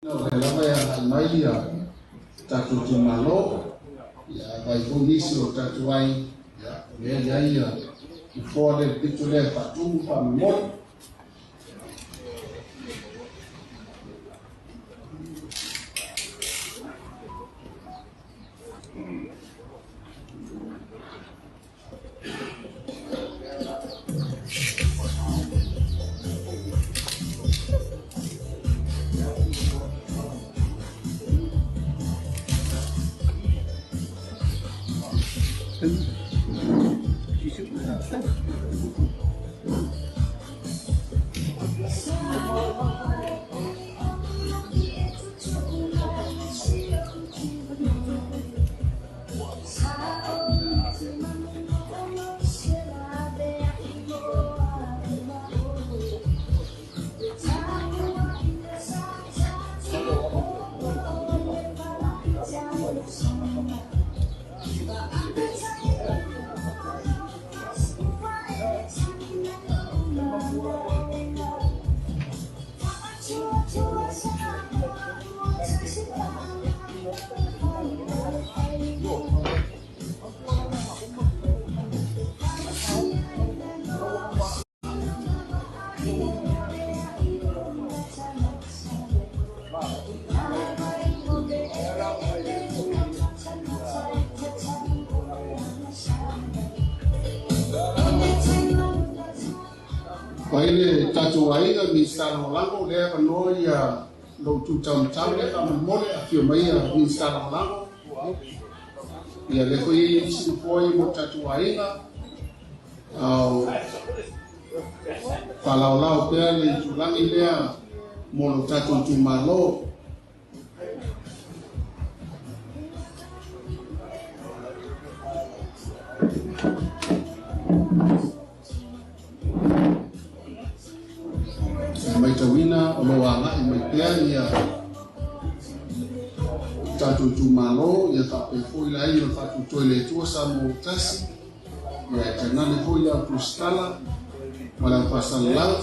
VA'A mai tatu timalo ya vai polisi o tatu ai ya ya ya fole pitule tatu pa mo Faiga tatu Faiga mi stano lango le no ya lo tu tam le Momoli aloaia mai mi stano lango ya le koi si poi mo tatu Faiga au palau pe le tulangi le mo lo tatu tu malo mai tawina o loanga mai ya tatu tu malo ya tape foi lai o tatu toile tu sa mo tasi ya tanane foi ya pustala wala pasal la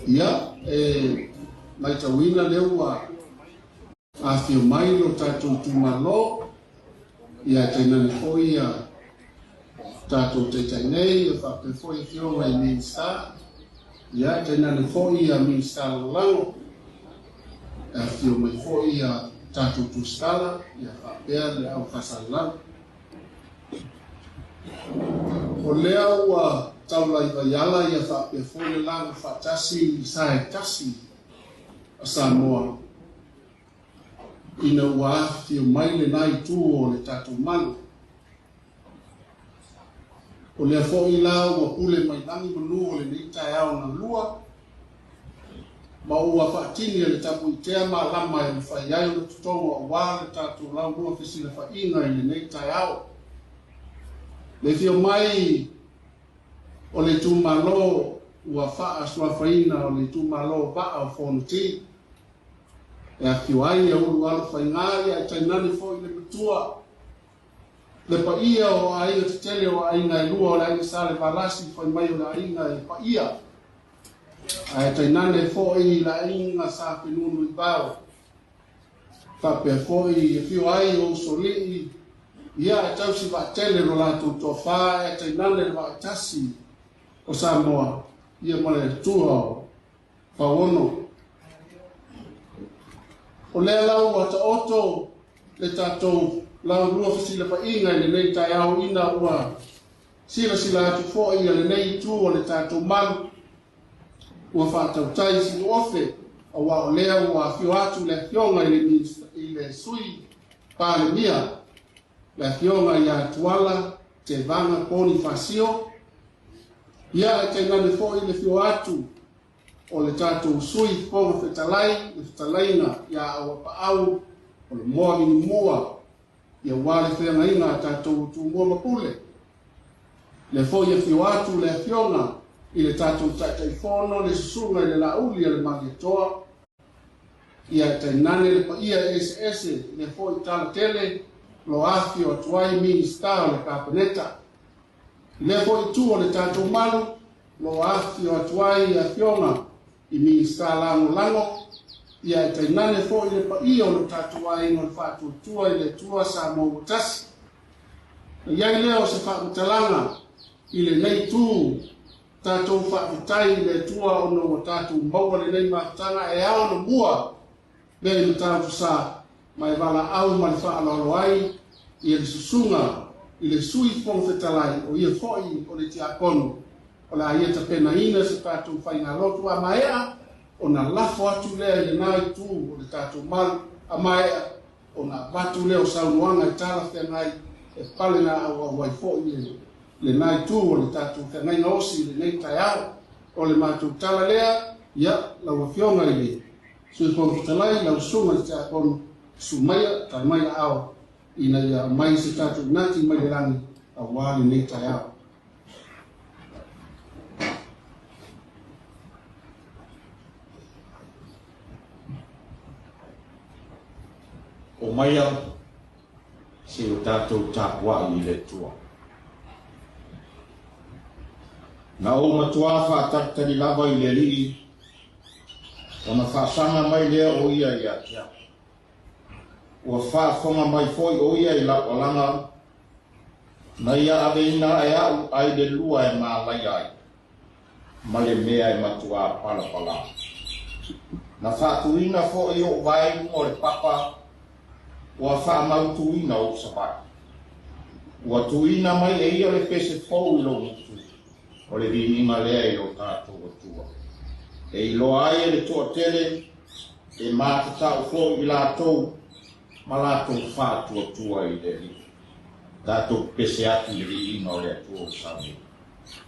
ya mai tawina lewa Afioga mai lo tatu tumalo ya tena foi ya tatu tetanei ya fa foi Afioga mai minsta ya tena foi ya minsta lao Afioga mai foi ya tatu tustala ya fa le au fasala olea wa taulai vaiala ia whapefole laga whatasi sae tasi a Samoa ina ua Afioga mai le nai tu o le tatou malu o lea fo'i la ua pule mai lagi manu o le nei taeao na lua ma ua whaatini le tapu i tea ma lama e le whai ai o le tutonga o wā le tatou lau lua fesina whainga i le nei taeao le Afioga mai o le tumalo ua fa'asuafaina o le tumalo VA'A O FONOTI e akiu ai e ulu alu whainga ia e tainani fo'i le matua le paia o ainga te tele o ainga e lua o le ainga sa le varasi whai mai o le ainga e paia ai tainane fo'i la inga sa penunu I pao. Whapea fo'i whio ai o soli ia e tau si wa'atele no lātou tō whā e tainane le wa'atasi o Samoa ia male tua o whaono. O lea lau ata oto le tātou lau rua whisila pa inga le nei tai au ina ua sila atu fo'i le nei tu o le tātou malu ua whātau tai si ofe a wa o lea ua whio atu le Afioga I le Sui pāle mia le Afioga I atuala te vanga poni fasio ia e te ngane fo'i le whio atu o le tātou Sui ponga whetalai, le whetalaina ia awa paau o le moa mini mua ia wale whenga inga tātou tu mua mapule. Le fo'i e whio atu le Afioga I le tātou taitaifono le susunga I le lauli le magetoa ia tainane le pa ia ese le fo'i tala tele lo afio atuai minista o le kapeneta. Le fo'i tu o le tātou malu lo afio atuai Afioga I minista lango ia tainane fo'i le pa ia o le tātou ai ngol whātua tua I le tua sa mo utasi. Iai leo se whaamutalanga I le nei tū tātou whaamutai le tua o no tātou maua le nei mātanga e ao no mua le I tātou sa mai VA'A O mai whaaloloai I le susunga I le Sui whongwhetalai o ia fo'i o le tiakono o la ia tapenaina se tātou Faiga Palota Laititi o na lafo atu lea I le nai tū o le tātou malu a mai o na watu leo saunuanga I tala whengai e pale na awa wai fo'i le nai tū o le tātou whengai na osi le nei tai au o le mātou tala lea ia lau Afioga I le Sui whongwhetalai lau sunga le tākono sumaia tai mai au ina ia mai se tātou nati mai le rangi a wale nei tai au. O maia se o tātou tāpua I le tua. Na o matua whātaktari lava I le lii, o na whaasanga mai lea o ia I atia. Ua whaafonga mai foi o ia I lakolanga, na ia aveina e au ai le lua e mālai ai, ma le mea e matua palapala. Na whaatuina foi o vai o le papa, ua whaamautuina o sabai. Ua tuina mai e ia le pese fau I lo mutu, o le vinima lea I lo tātou o tua. E I lo ai le toa tele, e mātatau fo I lātou, ma lātou whātua tua I le li. Tātou pese atu I le ina o le atua o sabi.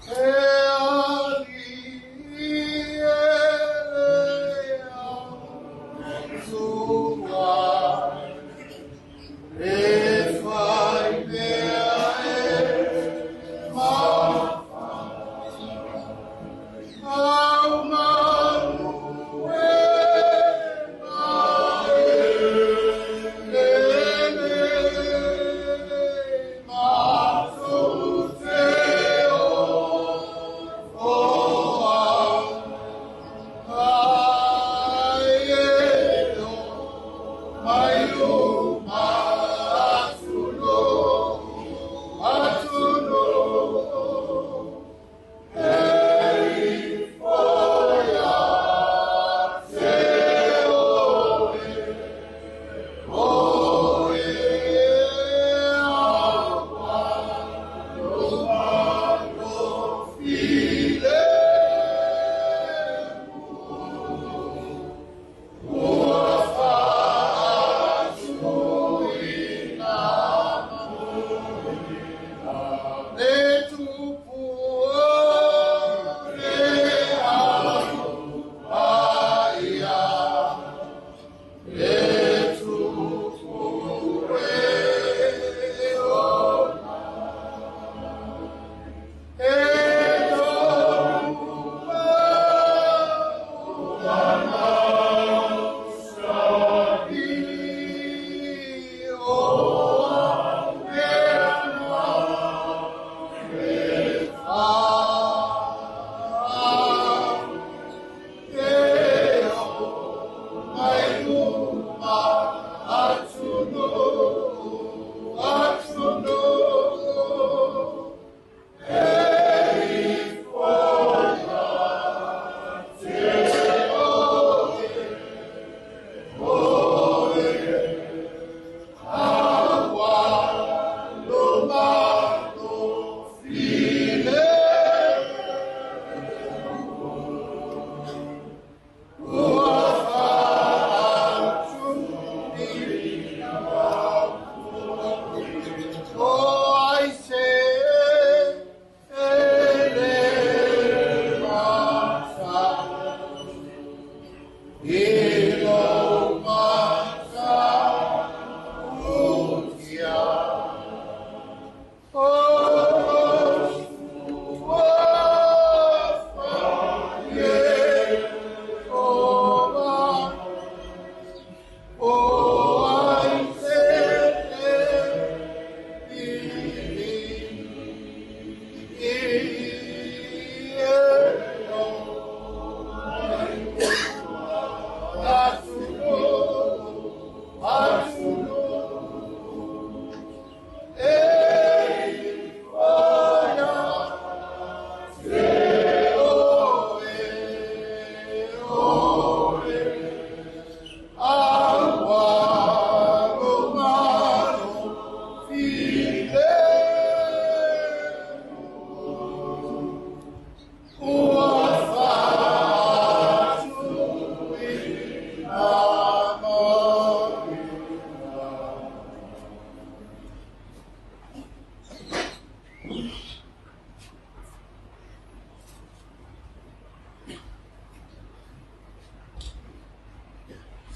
E ali mai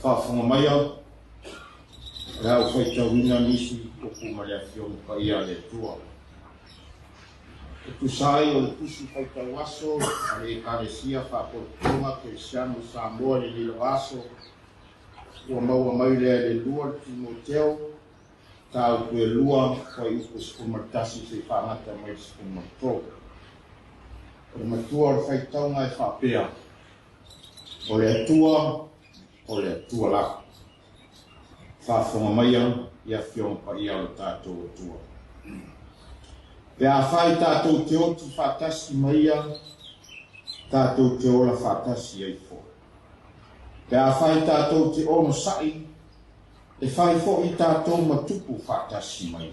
whaafonga mai au. Rau whai tauina nisi o kuma le Afioga pa ia le tua. E tu sai o le pusi whai tau aso, a le karesia whaapotonga ke siano Samoa le lilo aso. Ua maua mai le lua Timoteo, tau kue lua whai upo skumatasi se whaangata mai skumato. O le matua o whai taunga e whaapea. O le atua la. Whaafonga mai au, i Afioga pa ia o tātou atua. Pe a whai tātou te oti whaatasi mai au, tātou te ola whaatasi ai fo. Pe a whai tātou te ono sai, e whai fo i tātou matupu whaatasi mai.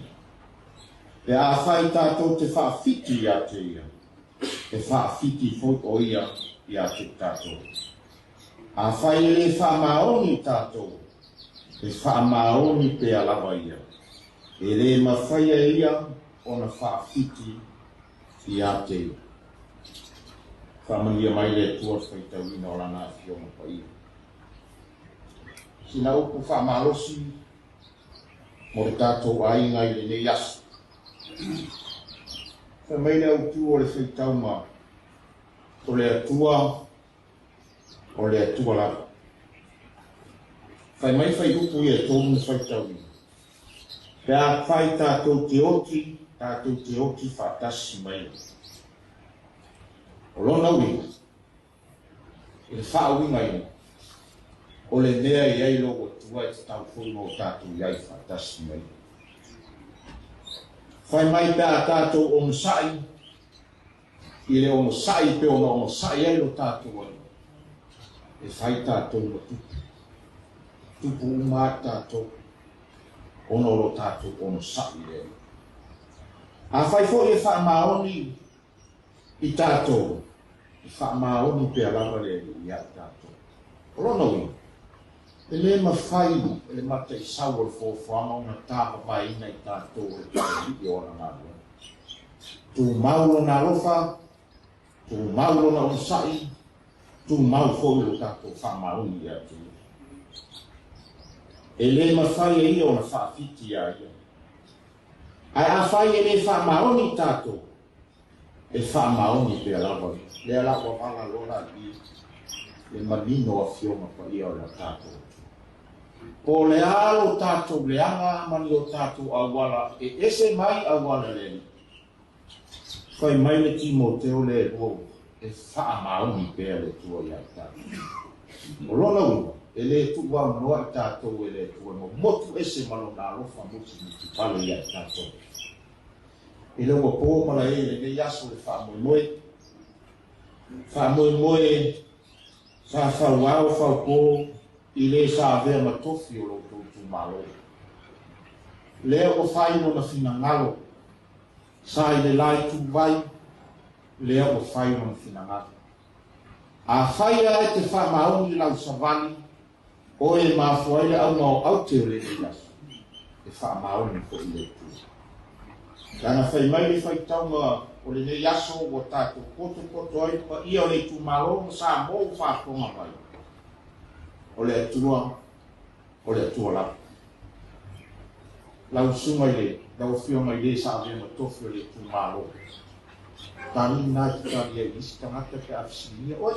Pe a whai tātou te whaafiti ia te ia, e whaafiti fo o ia te tātou. A whai le whaamaoni tātou, e whaamaoni pe alawa ia. E le mawhaia ia o na whaafiti ia te ia. Whamania mai le tua whaitauina o lana Afioga pa ia. Sina upu whaamalosi mo le tātou ainga i le nei asu. Whamai le autu o le whaitauma o le atua lava. Whai mai whai upu i e tōmu whaitauina. Pea whai tātou te oti whaatasi mai. O lona winga, e whaawinga ina, o le mea i ai logo tua e te tau whunga o tātou iai whaatasi mai. Whai mai pēa tātou ono sai, i le ono sai pe ono sai ai lo tātou ai. E whai tātou lo tupu. Tupu umā tātou, ono lo tātou ono sai le. A whai fo e whaamaoni i tātou, i whaamaoni pe alawa le i a tātou. O lona winga, e le mawhai, e le mata i sau al fōwhanga o na tāpa paina i tātou e tātou i ora ngā rua. Tu maulo na lofa, tu maulo na unsai, tu mau fōi lo tātou whaamaoni i a tu. E le mawhai e ia o na whaafiti a ia. Ai a whai e le whaamaoni tātou, e whaamaoni pe alawa. Le alawa wala lora i le manino Afioga pa ia o la tātou. O le alo tātou le anga mani o tātou awala, e ese mai awala le. Whai mai le Timoteo le o, e whaamaoni pe le tua ia tātou. O lona ua, e le tuwa noa tātou e le tua mo motu ese malo na alofa motu mutu palo ia tātou. E le ua pō mala e le ne yaso le whaamoemoe. Whaamoemoe, whaawau whaupō, i le sa vea matofi o lo tōtu malo. Lea o whaino na whina ngalo, sa i le lai tu vai, lea o whaino na whina ngalo. A whaia e te whaamaoni lau savani, o e mafuaile au ngau au te ole le yaso. E whaamaoni ko i le tu. Kana whai mai le whai taunga o le ne yaso o tātou koto ai pa ia o le tu malo sa mō whaakonga mai. O le atua la. Lau sunga i le, lau whionga i le sa vema tofi o le tu malo. Tani nā ki tari e isi tangata ke afisinia. Oi,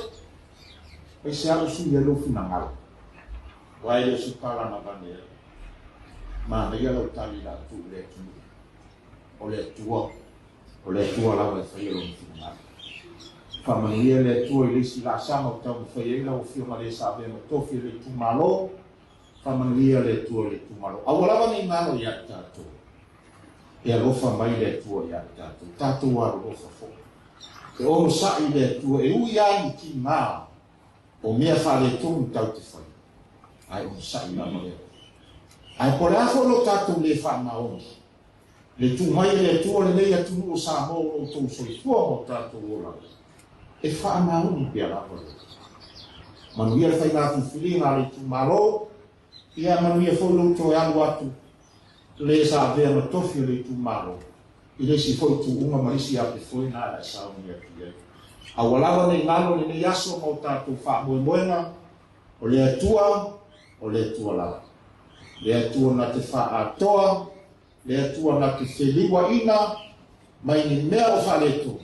e se alo sui e lofi na ngalo. Wai le supala na vane. Mana ia lau tali la tu le tu. O le tua lau e whaia lo mwhina ngā. Whamangia le tua i lisi la sama o tau whaia ila o whionga le sa vema tofi le tu malo. Whamangia le tua malo. Awalawa nei ngālo i a tātou. E alofa mai le tua i a tātou. Tātou aro lofa fo. E o sai le tua e ui ai ki ngā. O mea whare tongu tau te whai. Ai o sai la mai. Ai pore afo lo tātou le whamaoni. Le tu mai le tua le nei atu o sa mo o tau soi fua o tātou o lau. E whaamaoni pe alawa le. Manuia le whai ngā whiwhiri ngā le tu malo. Ia manuia wholo to e alu atu. Le sa vea ma tofi le tu malo. I le si foi tu unga marisi a pe foi nā e sao ni atu e. A walawa nei ngalo le nei aso mo tātou wha moe moenga. O le atua, o le atua la. Le atua na te whaatoa, le atua na te wheliwa ina, mai ni mea o whaleto,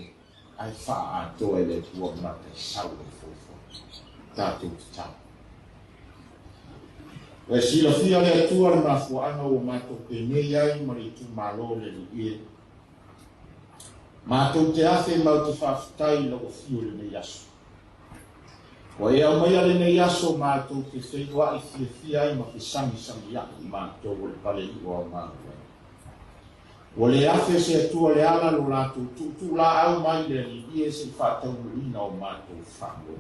ai whaatoa le atua na te sau e fofo. Tātou te tau. Wai sila fia le atua le mafuanga o mātou te nei ai, mari tu malo le li e. Mātou te afe mau te whawhitai lau fio le nei aso. Wa e au mai ale nei aso mātou te wheiwa i fia ai ma ke sangi aki mātou o le pale i o mātou. Wa le afe se atua le ala lo lātou tu la au mai le li e se whātau muina o mātou whango.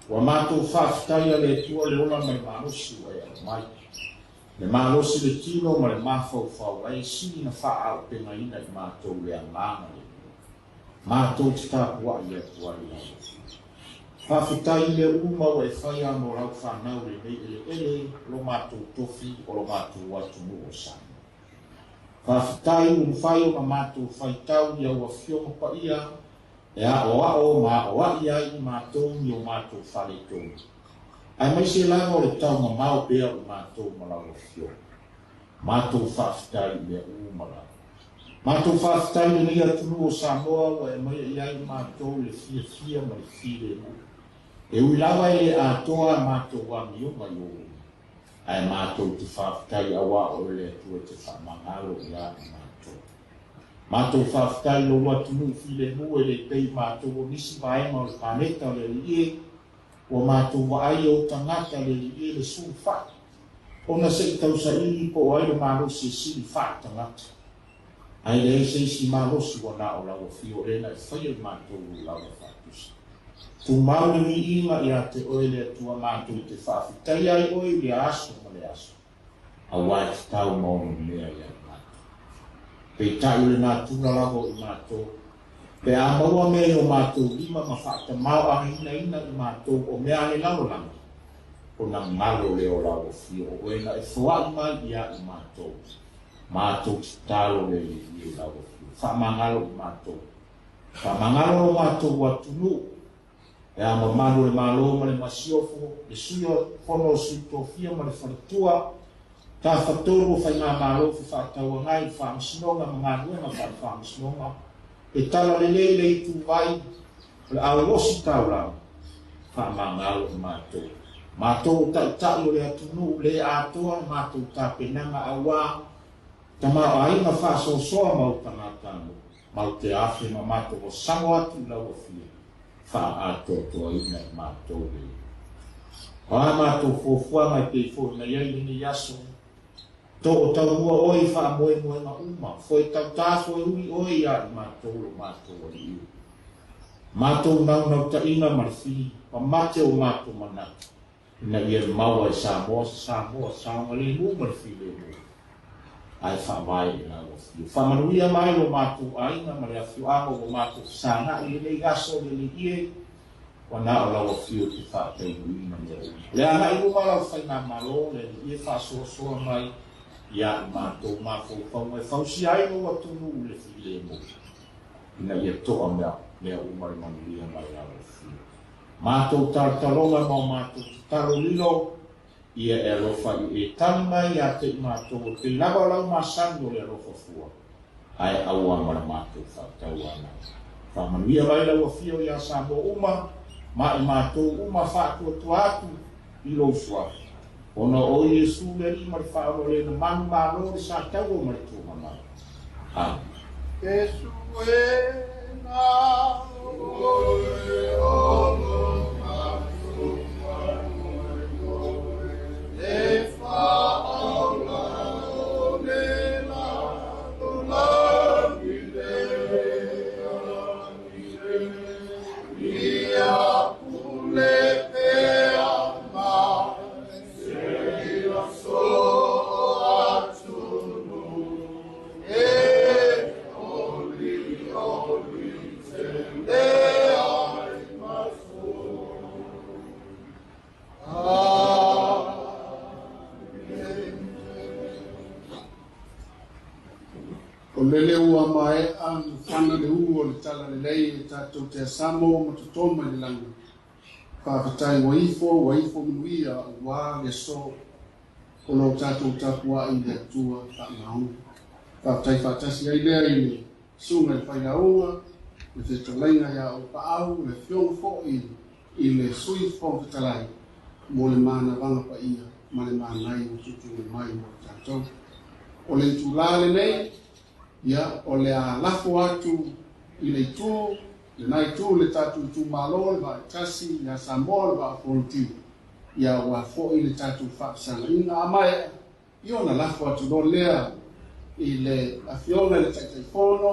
Wa mātou whawhitai ale atua le ola mai mārosi wa e au mai. Le mārosi le tino ma le māwhau e sini na wha au penga ina i mātou le anganga le. Mātou te tāpua i atua i lau. Whawhitai le uma o e whaia mo rau whanau le nei ele lo mātou tofi o lo mātou watu mu o sani. Whawhitai whai o ma mātou whaitau i au Afioga pa ia e a o ma o a ia i mātou i o mātou whale tōu. Ai mai se langa o le tau ma mau bea o mātou ma lau Afioga. Mātou whawhitai le uma la. Mātou whawhitai le nia tunu o Samoa o e mai ia i mātou le fia ma le file mu. E ui lawa e atoa mātou wa miunga i o. Ai mātou te whawhitai awa o le atua te whamangalo i a mātou. Mātou whawhitai lo wa tunu file mu e le pei mātou o nisi vaenga o le paneta le lie o mātou wa ai o tangata le lie le Sui wha. Ona se i tau sa ili po o ai le mālosi e sili wha tangata. Ai le se isi mālosi wa na o lau fio rena e whaia mātou o lau whatusi. Tu maule ni inga i a te oele atua mātou te whawhitai ai oi le aso ma le aso. A wai te tau maunu mea i a mātou. Pei tai le nā tuna lago i mātou. Pe a maua mea o mātou lima ma whakta mau a ina i mātou o mea le lau langa. O na ngalo le o lau fio o wena e whaai mai i a i mātou. Mātou te talo le i lau fio. Whamangalo i mātou. Whamangalo o mātou watunu. E a mamanu le malo ma le masiofo, le Sui fono Sui Tauva ma le whaletua, ta whatoro whainga malo fi whātaua ngai, whaamasinonga ma ngā nuenga whaamasinonga, e tala le leile i tu vai, le aolosi taulau, whaamangalo i mātou. Mātou tai o le atunu, le atoa, mātou tapenaina awa, ta mao ainga whaasosoa mau tangatanu, mau te afe ma mātou o sango atu lau a fia. Whaatotoa ina i mātou le. O a mātou fōfua mai pei fōi na iai ni yaso. Tō o tau mua oi wha moe ma uma. Fōi tau tāso e ui oi a i mātou lo mātou o iu. Mātou nau ta ina marwhi. Pa mate o mātou manata. Ina ia maua e Samoa, Samoa le mu marwhi le mu. Ai wha vai i nā o fio. Whamanuia mai o mātou aina, ma le Afioga o mātou sāna i le gaso le le ie, wa nā o lau fio te whātei uina le ui. Le ana i uma lau whainga malo, le ie whāsoa mai, ia i mātou māwhau e whausi ai o atunu le file mo. Ina ia toa mea umari manuia mai lau fio. Mātou tartaronga ma mātou taro lilo, ia e alofa i e tani mai a te mātou te lava lau masani o le alofa fua. Ai aua mara mātou whaatau ana. Whamanuia mai lau a fio i a Samoa uma, ma i mātou uma whaatua tuatu i lo sua. Ona o Iesu le ni mari whaaro le na manu mālo le sa tau o mari tō mamai. Amen. Iesu e na oe o lele ua mai an whana le ua le tala le lei e tātou te asamo ma tutoma le langu. whakatai waifo minuia wā le so o lo tātou tapua i le atua whakangau. Whakatai whakatasi ai lea i le sunga le whaiaunga, le whetalainga ia o paau, le whiong fo'i i le sui whakatalai, mo le mana wanga pa ia, ma le mana nai o tutu le mai mo tātou. O le tūlale nei, ia o le a lafo atu i le tū, le nai tū le tātou tū malo, le va tasi, ia Samoa, le va fonoti, ia wa fo'i le tātou whakasanga. Inga amai, io na lafo atu do lea i le Afioga le taitaifono,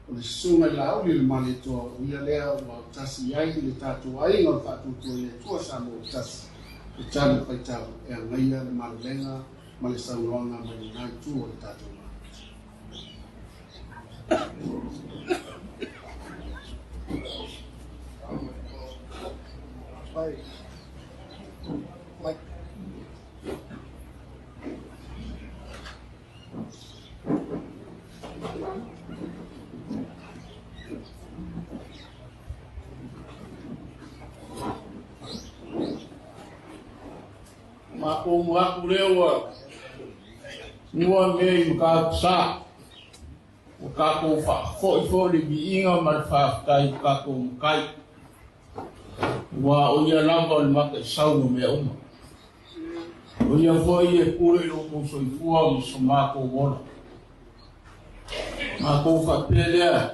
o le sunga i la uli le male toa, o ia lea wa tasi ai le tātou ainga o tātou tū le tua Samoa tasi. Le tātou whaitau e angaia le male lenga, ma le saunoanga ma le nai tū o le tātou. Mike. Mako mwaku lewa mua mei mkaksa mkako fo'ifo le biinga malwhakatai mkako mkai wa oia lava o le maka i saunu mea uma oia fo'i e kure loko soifua o so mako wola mako whapelea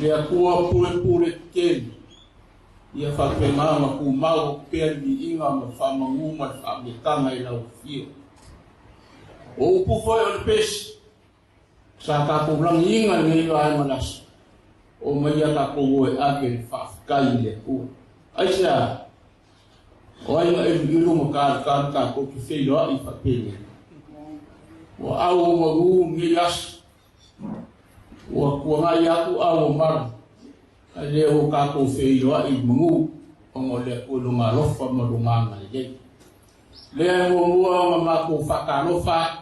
lea kua pure keni ia whakemā ma ku mau pēr ni inga ma whamangu ma whametanga i lau fio. O upu whai o le pesi, sa ka koulang inga ni ilo ai manasa, o maia ka kou e ake le whaakai le kua. Aisa, o ai ma e ilu ma kāru ka kou ki wheilo ai whapele. O au o magu ngi as, o kua ngai aku au o maru, le o ka ko wheiro i mungu o mo le o lunga lofa mo lunga le le mo mua ma ko whakalofa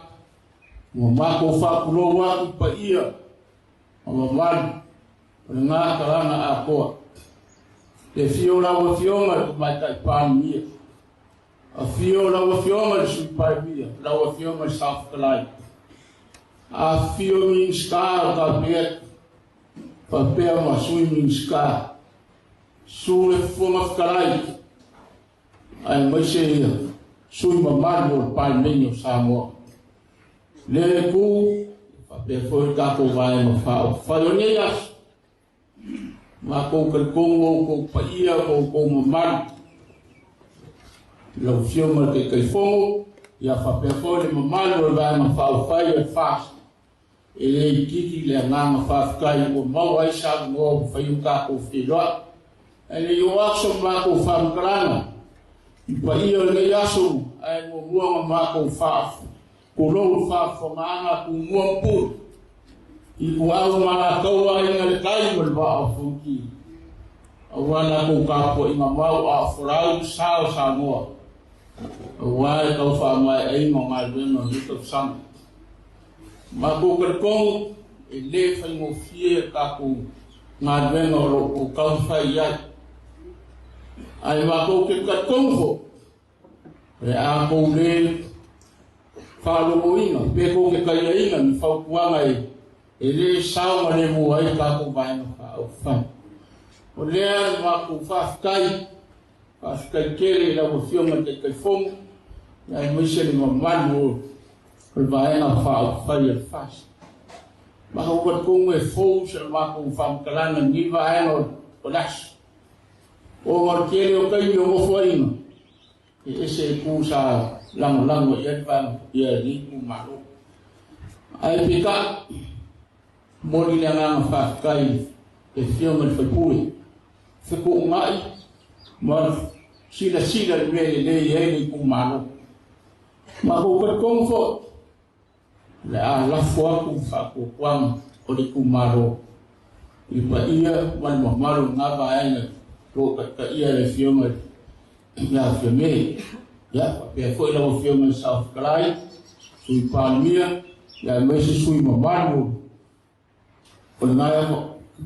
mo ma ko whakuloa i pa ia o mo man o ngā karanga a koa le fiola o fionga ko mai tai pāmia a fiola o fionga sui pāmia la o fionga South Kalai a fionga star ka pia papea ma swimming ska sule fuma kalai ai mai se sui ma marbo palmenio Samoa le ku papea foi ka ko vai ma fa yonia ma ko ko paia ko ma lo fioma ke fomo ya papea foi ma marbo vai ma fa ia fast e kiki le nganga whaakai o mau ai sa ngō whaiuka ko whiroa. E le i o akso mā ko whamkarana. I pa ia le aso ai ngō muanga mā ko whaafu. Ko rou whaafonganga ko muampur. I ko au mā kaua inga le kai mo le VA'A O FONOTI. Awana ko kāpo i ngā mau a whorau sao sa ngoa. Awai kau whaamai ai ngō ngā luenga hito sama. Ma ko kong e le fai mo fie ka ko ngā venga o ko kau fai ai. Ai ma ko kong ho. E a ko le whalo o inga, pe ko ke kaia inga mi whau kuanga e le sao ma le mua ai ka ko vai ma whao whai. O lea ma ko whaakai kere la mo fionga te kai fonga, ai moise le mamanu o vai na fa e fast ma ho ko e fo se ma ko fam kalana ni vai no olas o mar kele o kai o mo foina e ese ku sa lang e va ia ni ku maru ai pika moli le nga fa kai e fioma le fapui se ko mai mar sila le ni ku maru ma ho ko fo le a la fua ku fa ku kwang o le kumaro i pa ia wan mo maro nga va ai ro ka ia le fioma ya fiome ya pe foi la fioma South Kalai sui palmia ya me se sui mo maro o nga ya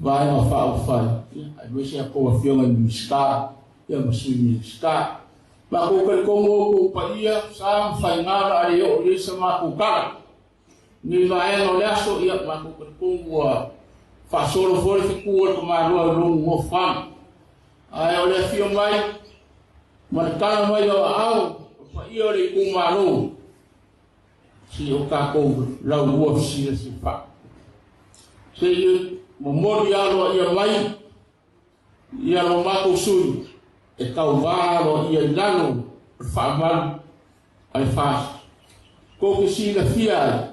va ai fa ai me se ko fioma ni ska ia masui ni sta ma ko ka kongo ko pa ia sa fainga ari o le sa ma ku ka ni vai no le aso ia ma ko ka kongo fa solo fora fi ku ko ma lo mo fa ai o le fio mai ma ka mai o au pa ia le ku ma lo si o ka ko la wo si fa se momoli aloaia mai ia lo mako sui e kau vālo ia lano whaamalu ai whāsi ko ke sila fia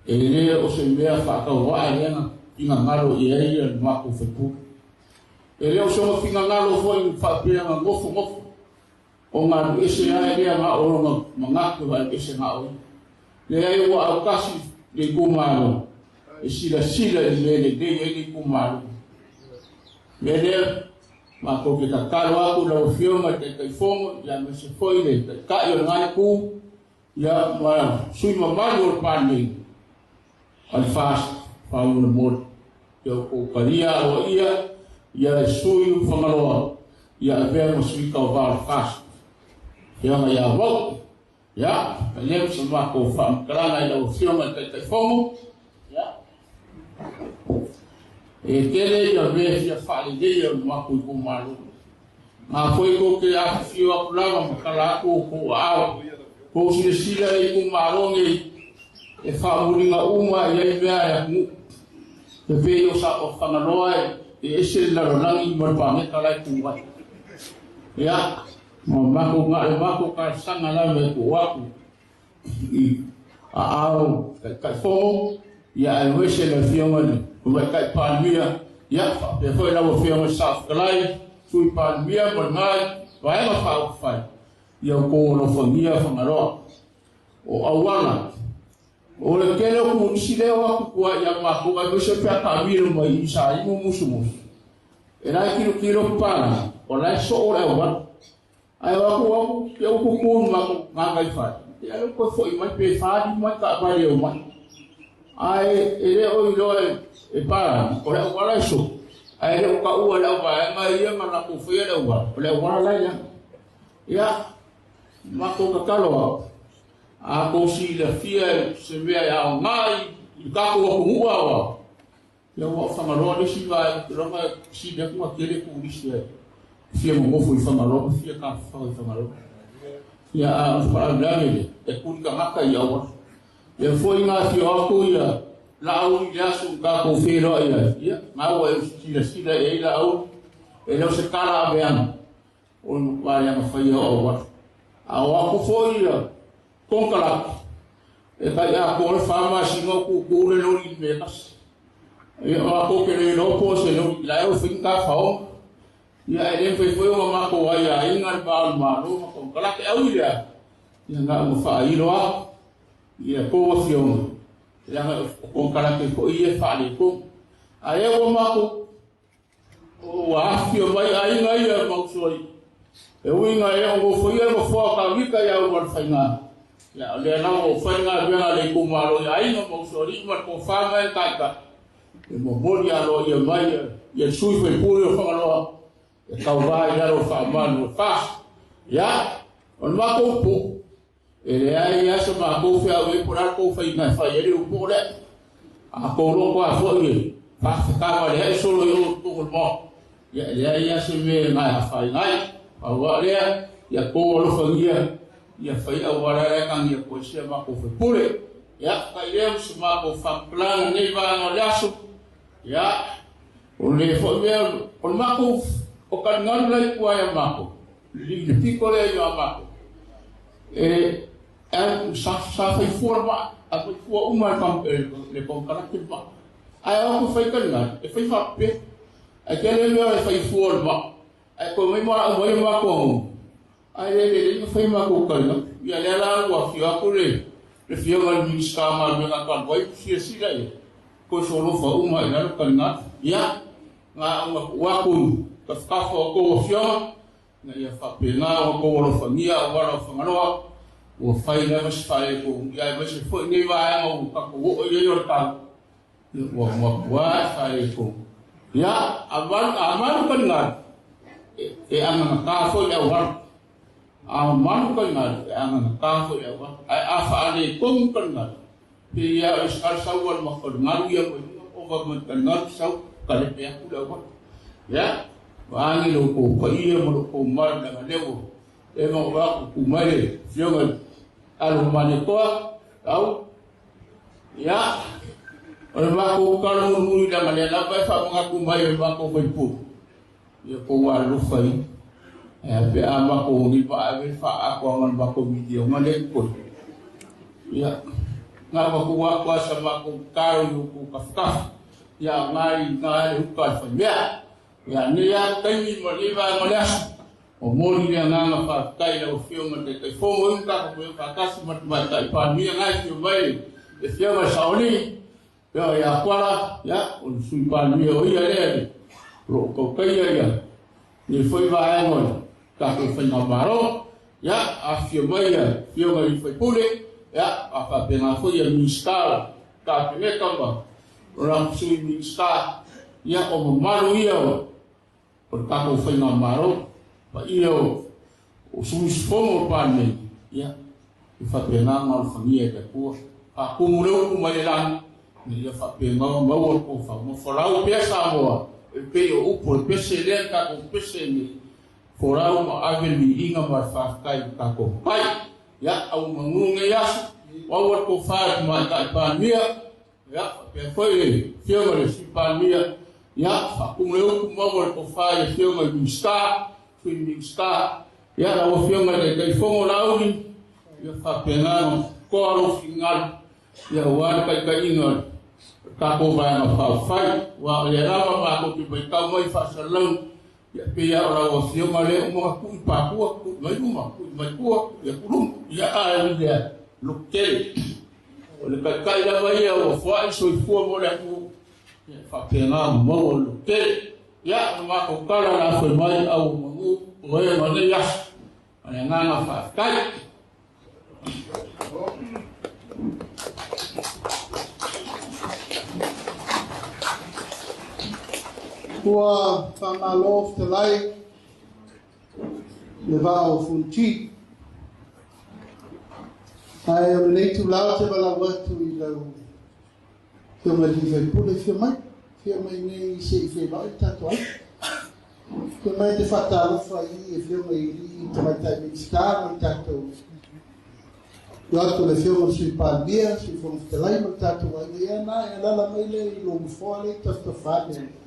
e le o se mea whakau waa renga inga ngalo ia mako whepu e le o se ma finga ngalo foi whapea nga ngofo o ngā ese ai lea ngā oronga mangako wa ese ngā oi le ai wa au kasi le kumaro e sila i le le kumaro me le ma ko ke kakalo aku la Afioga te kaifongo ya me se foi le ka yo ngai ku ya ma sui mamali o pani al fast pa un mod yo ko karia o ia sui famaloa ya ver mo sui Tauva fast ya ma ya wo ya le so ma ko fam krana la Afioga te kaifongo ya e kele ya ve ya fale de ya ma ko malu ma foi ko ke a fio plava ma kala ko ko sila e ko marongi e fa muringa uma ya ya mu te ve yo sa o fanaloa e ese la ronangi mo pa me kala ku wa ya ma ko ka sanga la me ko wa ku i au ka fo ya e wese la fiona Vai kai palmia, ya, pe foi la Afioga South Kalai, sui palmia, bonai, vai ma fa fai. Ia ko no fangia fangaro. O awana. O le kele ku sile wa ku ya ma ko ga se pe ka miro mai sa i mu musumus. Era kilo pana, o la so ora wa. Ai wa ku ya ku ma ga fai. Ya ko foi mai pe fa di mai ka ba le mai. Ai ele o ilo e para o le wala so ai le ka u la ba mai ia ma na ku fia le wa le wala ya ma ko ka kalo a ko si le fia se me ya mai ka ko ku wa le wa fa ma ro le si va ro ma si de ku akele ku ri fia mo fu fa ma ro fia ka fa ma ro ya a fa la e ku ka ma ka ya wa e foi nga fio ku ya la au ya su ka ko fero ya ma wa sila e la au e lo se kala bean on wa ya ma fa yo wa a wa ko foi ya kon kala e ka ya ko fa ma si no ku le no ni me kas e a ko ke le no po se no la au fin ka fa o ya e le foi ma ko wa ya inga ba ma no ko kala ke au ya nga mo fa i lo a ya ko fio ya ko kala ke ko ie fa le ko ai o ma ko o afio mai ai ngai ya ma soi e winga e o fo ia mo fo ka vika ya o fainga ya le na o fainga bia le ko ma lo ai no mo soi ma ko fa mai ka e momoli aloaia mai ya Sui Pu'epu'emai fa lo e Tauva ya lo fa ma no fa ya on ma ko po e le ai ya so ma ko fa we por ko fa ina fa ye le po le a ko ro ko a fo ye fa ka ma le so lo yo ko mo ya le ai ya so me ma fa ngai a wa le ya ko lo fa ya fa a wa le kan ya ko se ma ko fa pure ya ka ile so ma ko fa plan nei va no la so ya o le fo me o ma ko o kan ngal le ko ya ma ko li le piccole yo ma ko e sa fai forma a fai fuwa uma le pongkara kilma ai aku fai kan e fai fappe a kele me e fai forma ai ko mai ma ko ai le fai ma ko kan ya le la wa fi aku le fi ga mi ska ma me na kan boy fi si ga ko solo fa uma ina kan ya nga wa ko ka ko fi na ya fappe na ko lo fa ngia wa lo fa ngalo o Faiga Palota ko ya mas foi nei vai mo ka ko o yo ta wa Faiga ko ya aman kan ngat e anga ka fo ya wa a man ko na anga ka fo ya wa a fa ale kom ko na pe ya iskar sawal ma ko ngaru ya ko ba man kan ngat saw kale pe ku da wa ya wa ni lo ko iya mo ko mar da lewo e mo ba ku mare fioga alo mane ko au ya ora ba ko kalo mo da mane la ba fa mo ku mai ba ko pu ya ko wa lu fai be ama ko ni pa ave fa ako ngan ba ko video ngale ko ya nga ba ko wa kwa sama ko karo ko kafka ya ngai ka fa ya ni ya kai mo ni ba mo la o mori ya nga fa kai la o fio mo te fo mo ka ko fa ka si mo ba kai pa mi nga si vai e fio ma sauli ya kwala ya o sui pa mi o ya le ro ko kai ya ni foi vai mo ka ko fa na maro ya Afioga ya fio ma foi pule ya apa pena foi ya mistal ka me ka orang sui mistal ya o maru ia por kako foi na maro pa io o sui fomo pane ya e fa pena mal família que por a kumuleu kumalan ni ya fa pena mau ko fa mo forau pesa mo e pe o por pese le ka ko pese ni forau ma avel mi inga ma fa kai ka ko pai ya au mangunge ya wa ko fa ma ka pa mia ya pe foi fio le si pa mia ya fa kumuleu kumawa ko fa ya fio ma mista mista ya la o fio ma de kai fomo launi ya fa pena ko ro final ya wa kai kai no ka ko va na fa fai wa ya ra ma ko ki bai ka mai fa salon ya pe ya ora o fio ma le mo ku pa ku mai ku ya ku ya a ya lo ke o le kai la vai ya o fa so fu mo le ku fa pena mo lo ke ya ma ko kala la foi mai au mo o e ma le ya ana nga fa kai Kua whanalof te lai le VA'A O FONOTI. Ai o nei tu lao te wala watu I lau fio mai li fai pule fio mai nei se I fai lai tatu ai. Fio mai te whatalofa I e fio mai li te mai tai mi star mai tatu. Watu le fio mai sui palmia, sui fono te lai mai tatu ai. Ia na e lala mai le I lo mfoale tatu whane.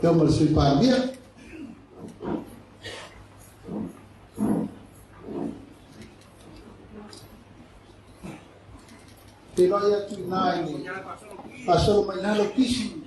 Fio mai sui palmia. Te vai atu nai ni pasalo mai nalo kisi.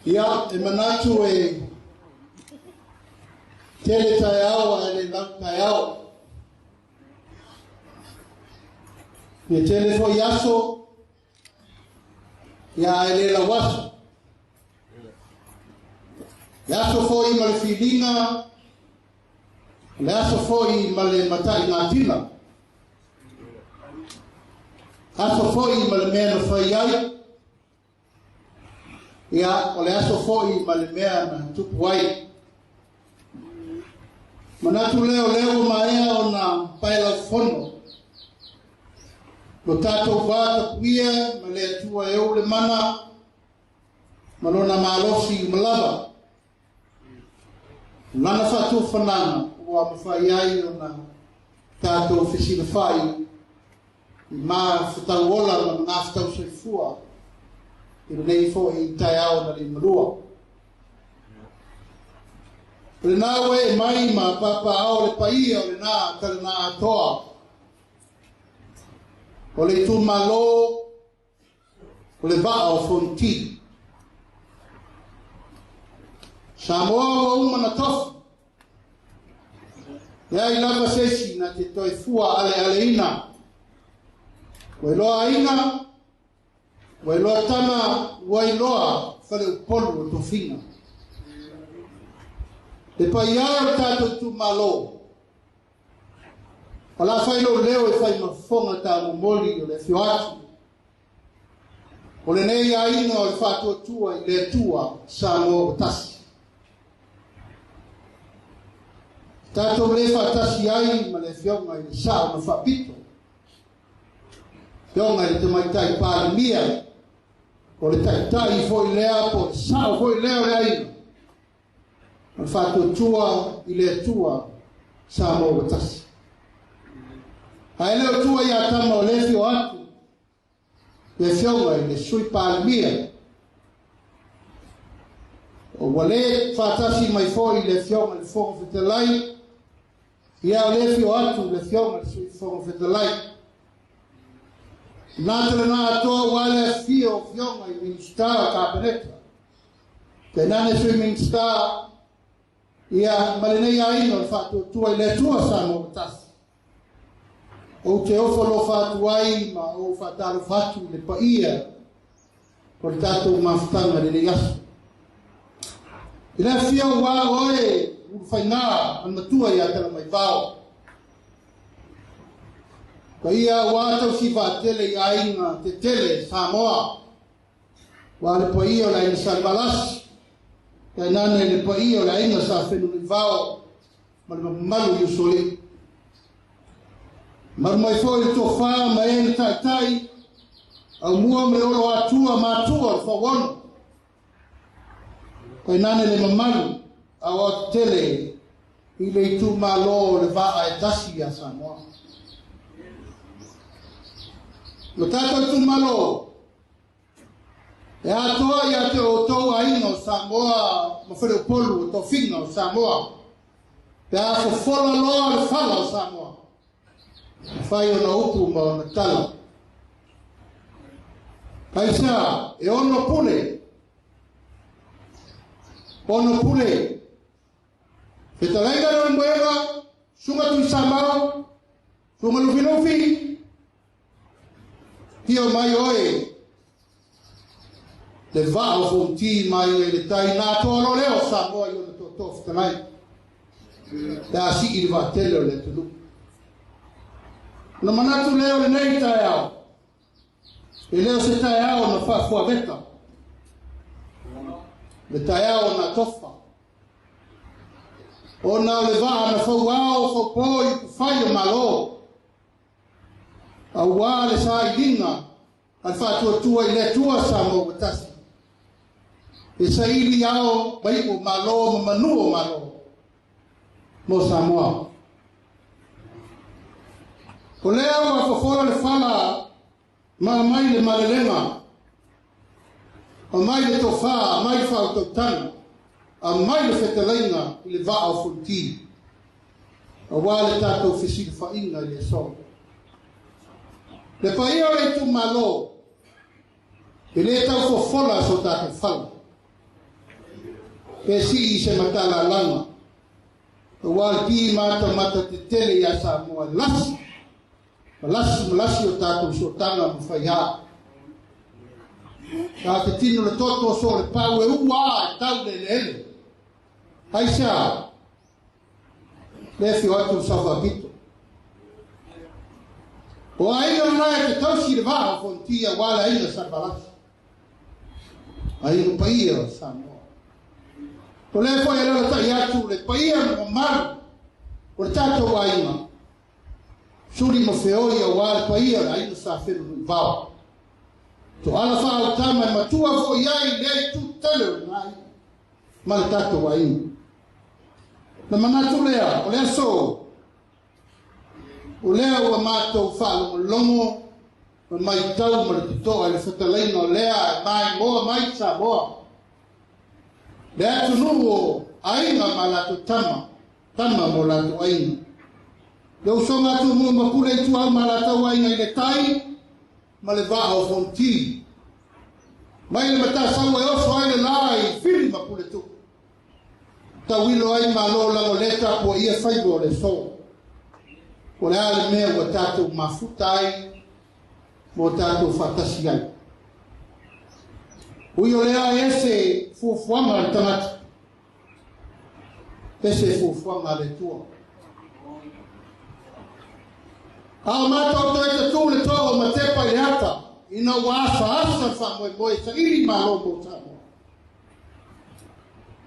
Ia e manatu e tele tai au a le lau tai au. E tele fo Aso ia e le lawaso. Aso fo I ma le filinga, le aso fo I ma le matai ngā tina. Aso fo I ma le mea na whai ai. Ia, o le aso fo'i ma le mea na tupu ai. Manatu leo ma ea o na paila fono. Lo tātou vāta puia, ma le atua e o le mana, ma lona malosi I malava. Lana whātou whanana, ua mawhai ai o na tātou whisina whai, ma whatawola ma ngā whatau soifua i nei fo i tai ao na le marua. Le nā we mai ma papa ao le paia o le nā kare nā atoa. O le tu malo o le VA'A O FONOTI. Samoa o uma na tofu. Ia i lava sesi na te toi fua ale ina. Wai loa ina, wai loa tana, wai loa whare upolu o tofinga. Le paiao tātou tu malo. O la whailo leo e whai mafonga tā momoli o le Afioga. O le nei a ina o le whātua tua i le tua sa mo o tasi. Tātou le whātasi ai ma le Afioga i le sao na whapito. Afioga i le tamaitai pālemia. O le taitai foi lea po le sao foi lea le aina. Al whātua tua i le tua sa mo o tasi. Ai leo tua i a tama o le fio atu. Le Afioga i le Sui pālemia. O wale whātasi mai foi le Afioga le fonga whetalai. Ia o le fio atu le Afioga le Sui fonga whetalai. Nātala nā atoa wale fio Afioga i ministara tapenaina. Te nane Sui ministara ia malenei aina o whātua tua i le tua sa mo tasi. O te ofalo whātua ai ma o whātaro whātu le paia o le tātou mawhitanga le nei aso. I le fia wā oe uru whainā an matua i atala mai vāo. Ka ia wātau si whātele i aina te tele Samoa. Wā le paia o la ina salmalasi. Kai nane le paia o la ina sa whenu ni vāo. Ma le malu i usole. Mar mai foi to fa mai le tai au mua me olo atua matua fa won kai nane le mamalu au tele i le tu malo le VA'A e tasi a Samoa lo tato tu malo e atoa ia te o tau aino Samoa ma fere polu to fino Samoa pe a fofola loa le fala Samoa fai ona upu ma ona tala. Kaisa, e ono pule. Ono pule. Fetalaika na mbueva, sunga tu samao, sunga lufi. Tio mai oe. Le VA'A O FONOTI mai le tai na tolo leo Samoa i ona to fetalai. Te asi i riva tele o le tulu. Na manatu leo le nei tai ao. E leo se tai ao na whafua veta. Le tai ao na tofa. O na le VA'A na whau ao, whau poi, ku whai o malo. A wā le sa i dinga, al whātua tua i le tua sa mo watasi. E sa ili ao, mai o malo, ma manu o malo. Mo Samoa. O lea wa fofola le fala ma mai le malelenga. A mai le tofa, a mai whautotanga. A mai le whetalainga i le VA'A O FONOTI. A wale tātou whisika whainga i le so. Le paia o le tu malo. I le tau fofola so tātou fala. Pe si i se matala langa. A wale ki mata te tele i a Samoa lasi. Malasi o tātou sotanga mo whaiha. Ka te tino le toto so le pau e ua e tau le ele. Haisa. Le fio atu sawa bito. O aina nai te tausi le VA'A O FONOTI a wala aina sarbalasi. Aina paia o Samoa. O le fo e lala tai atu le paia mo maru. O le tātou aina. Suri mo feoi a wale paia la ina sa whenu nui vau. To ala wha tama e matua fo iai lei tu tele o nai. Ma le tato wa ina. Na manatu lea, o lea so. O lea ua mātou wha longo mai tau ma le toa le fatalaina o lea mai moa mai sa moa. Le atu nuo ainga ma lato tama mo lato ainga. Le usonga atu mua mapule tu au ma lato ainga i le tai, ma le VA'A O FONOTI. Mai le mata sawa e oso ai le lai, fili mapule tu. Tawilo ai ma lo lango leta po ia Faiga o le so. O le ale mea ua tātou mafuta ai, mo tātou whatasi ai. Ui o lea ese fuafuanga le tangata. Ese fuafuanga le tua. Ao mātou te te tū le tō o matepa i le ata. Ina asa wha moe moe sa iri malo mo tāmo.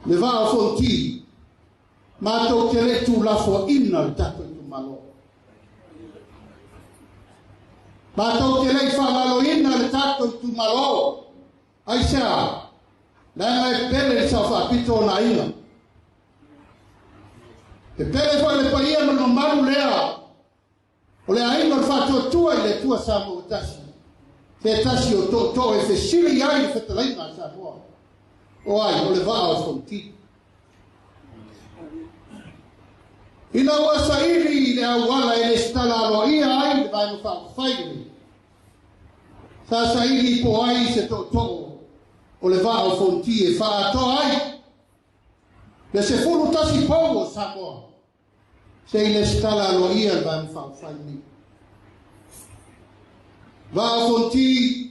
Le VA'A O FONOTI. Mātou te le tū lafo ina le tātou i tu malo. Mātou te lei whamalo ina le tātou i tu malo. Aisea, langa e pele sa whapito na inga. E pele wha le paia no maru lea. O le ainga whatua tua i le tua sa mo tasi. Te tasi o to e whesili ai i whetalaina sa moa. O ai, o le VA'A O FONOTI. Ina ua sa iri le awala e le stala aloaia ai le vai no whaafaiga. Sa iri po ai se to o le VA'A O FONOTI e whaatoa ai. Le se furu tasi pogo sa moa. Se i le stala aloaia le vai no whaafaiga. VA'A O FONOTI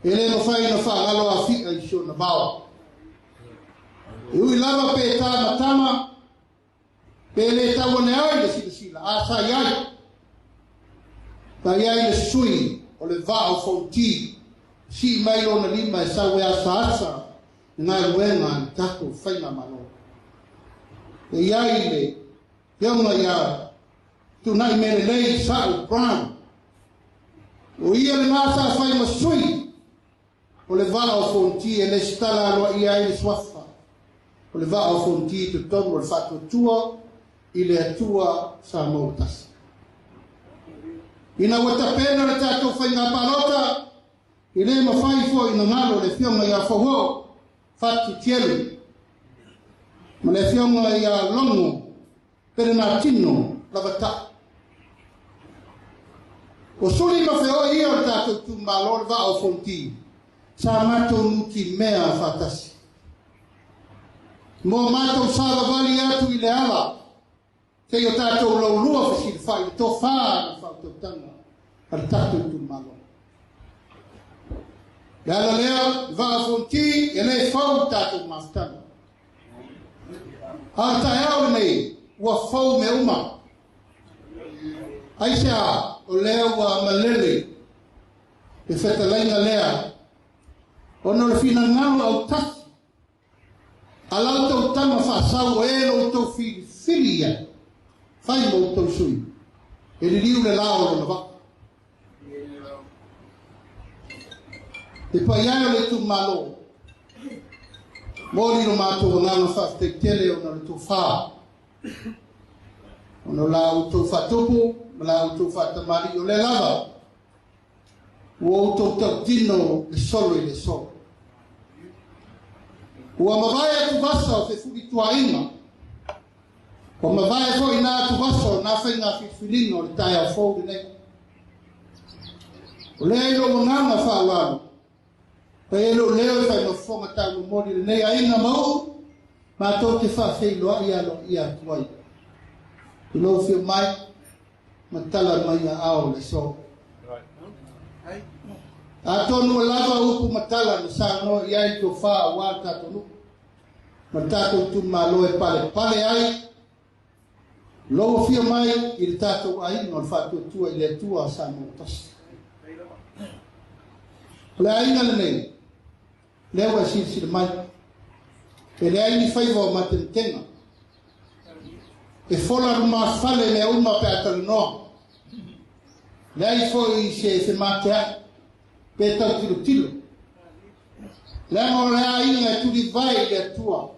e le no whai na whaangalo a whika i sio na bawa. E ui lava pe tā matama pe le tawane ai le sila asa iai. Ta iai le Sui o le VA'A O FONOTI si mai lona lima e sawe asa ngai ruenga ni tako whainga malo. E iai le yonga ia tunai mele lei Sa'u Brown. O ia le ngasa whainga Sui o le VA'A O FONOTI e le stala aloa ia i le swafa. O le VA'A O FONOTI tu tonu o le whatu tua i le atua sa mautasi. Ina ua tapena le tātou Faiga Palota i le mawhai fo ina ngalo le whionga ia whauho whatu tielu. Ma le whionga ia longo pere nā tino lavata. O suri ma whio ia o tātou tu malo le VA'A O FONOTI sa mātou nuki mea whatasi. Mo mātou sāra wali atu i le ala kei o tātou lau lua whasi le whai tō whaa na whau tanga ar tātou tu malo. Le ala lea, VA'A O FONOTI e le whau tātou maftanga. Ar tae au nei, ua whau me uma. Aisea o lea ua malele e whetalainga lea ono le fina ngau au tasi. Alau tau tama whaasau e lo tau fili ia. Whai mo tau Sui. E li riu le lao na waka. E pai ai le tu malo. Mori no mātou ngana whafte tele o na le tu whaa. O na lau tau whatupu, ma lau tau whatamari o le lava. Ua tau tau tino le solo i le solo. Ua mawai atu vasa o te furi tua inga. Ua mawai fo ina atu vasa o na whainga whiwhilinga o le tai au fōri nei. O lea ilo nganga whaalano. Pa ilo leo whai no whonga tau mori le nei a inga mau. Ma tō te whawheiloa i alo i atu ai. Ilo whio mai. Ma tala mai a ao le so. A tonu lava upu matala na sa no i ai to wha wa tatonu. Ma tatou tu malo e pale ai. Lo fio mai i le tatou ai no fa tua i le tua sa mo tas. Le ai na nei. Le wa si mai. E le ai ni faiva ma tenga. E fola ruma fale le uma pe atal no. Le ai foi se matea. Pe tau tilo. Lengo le ainga tu di vai le tua.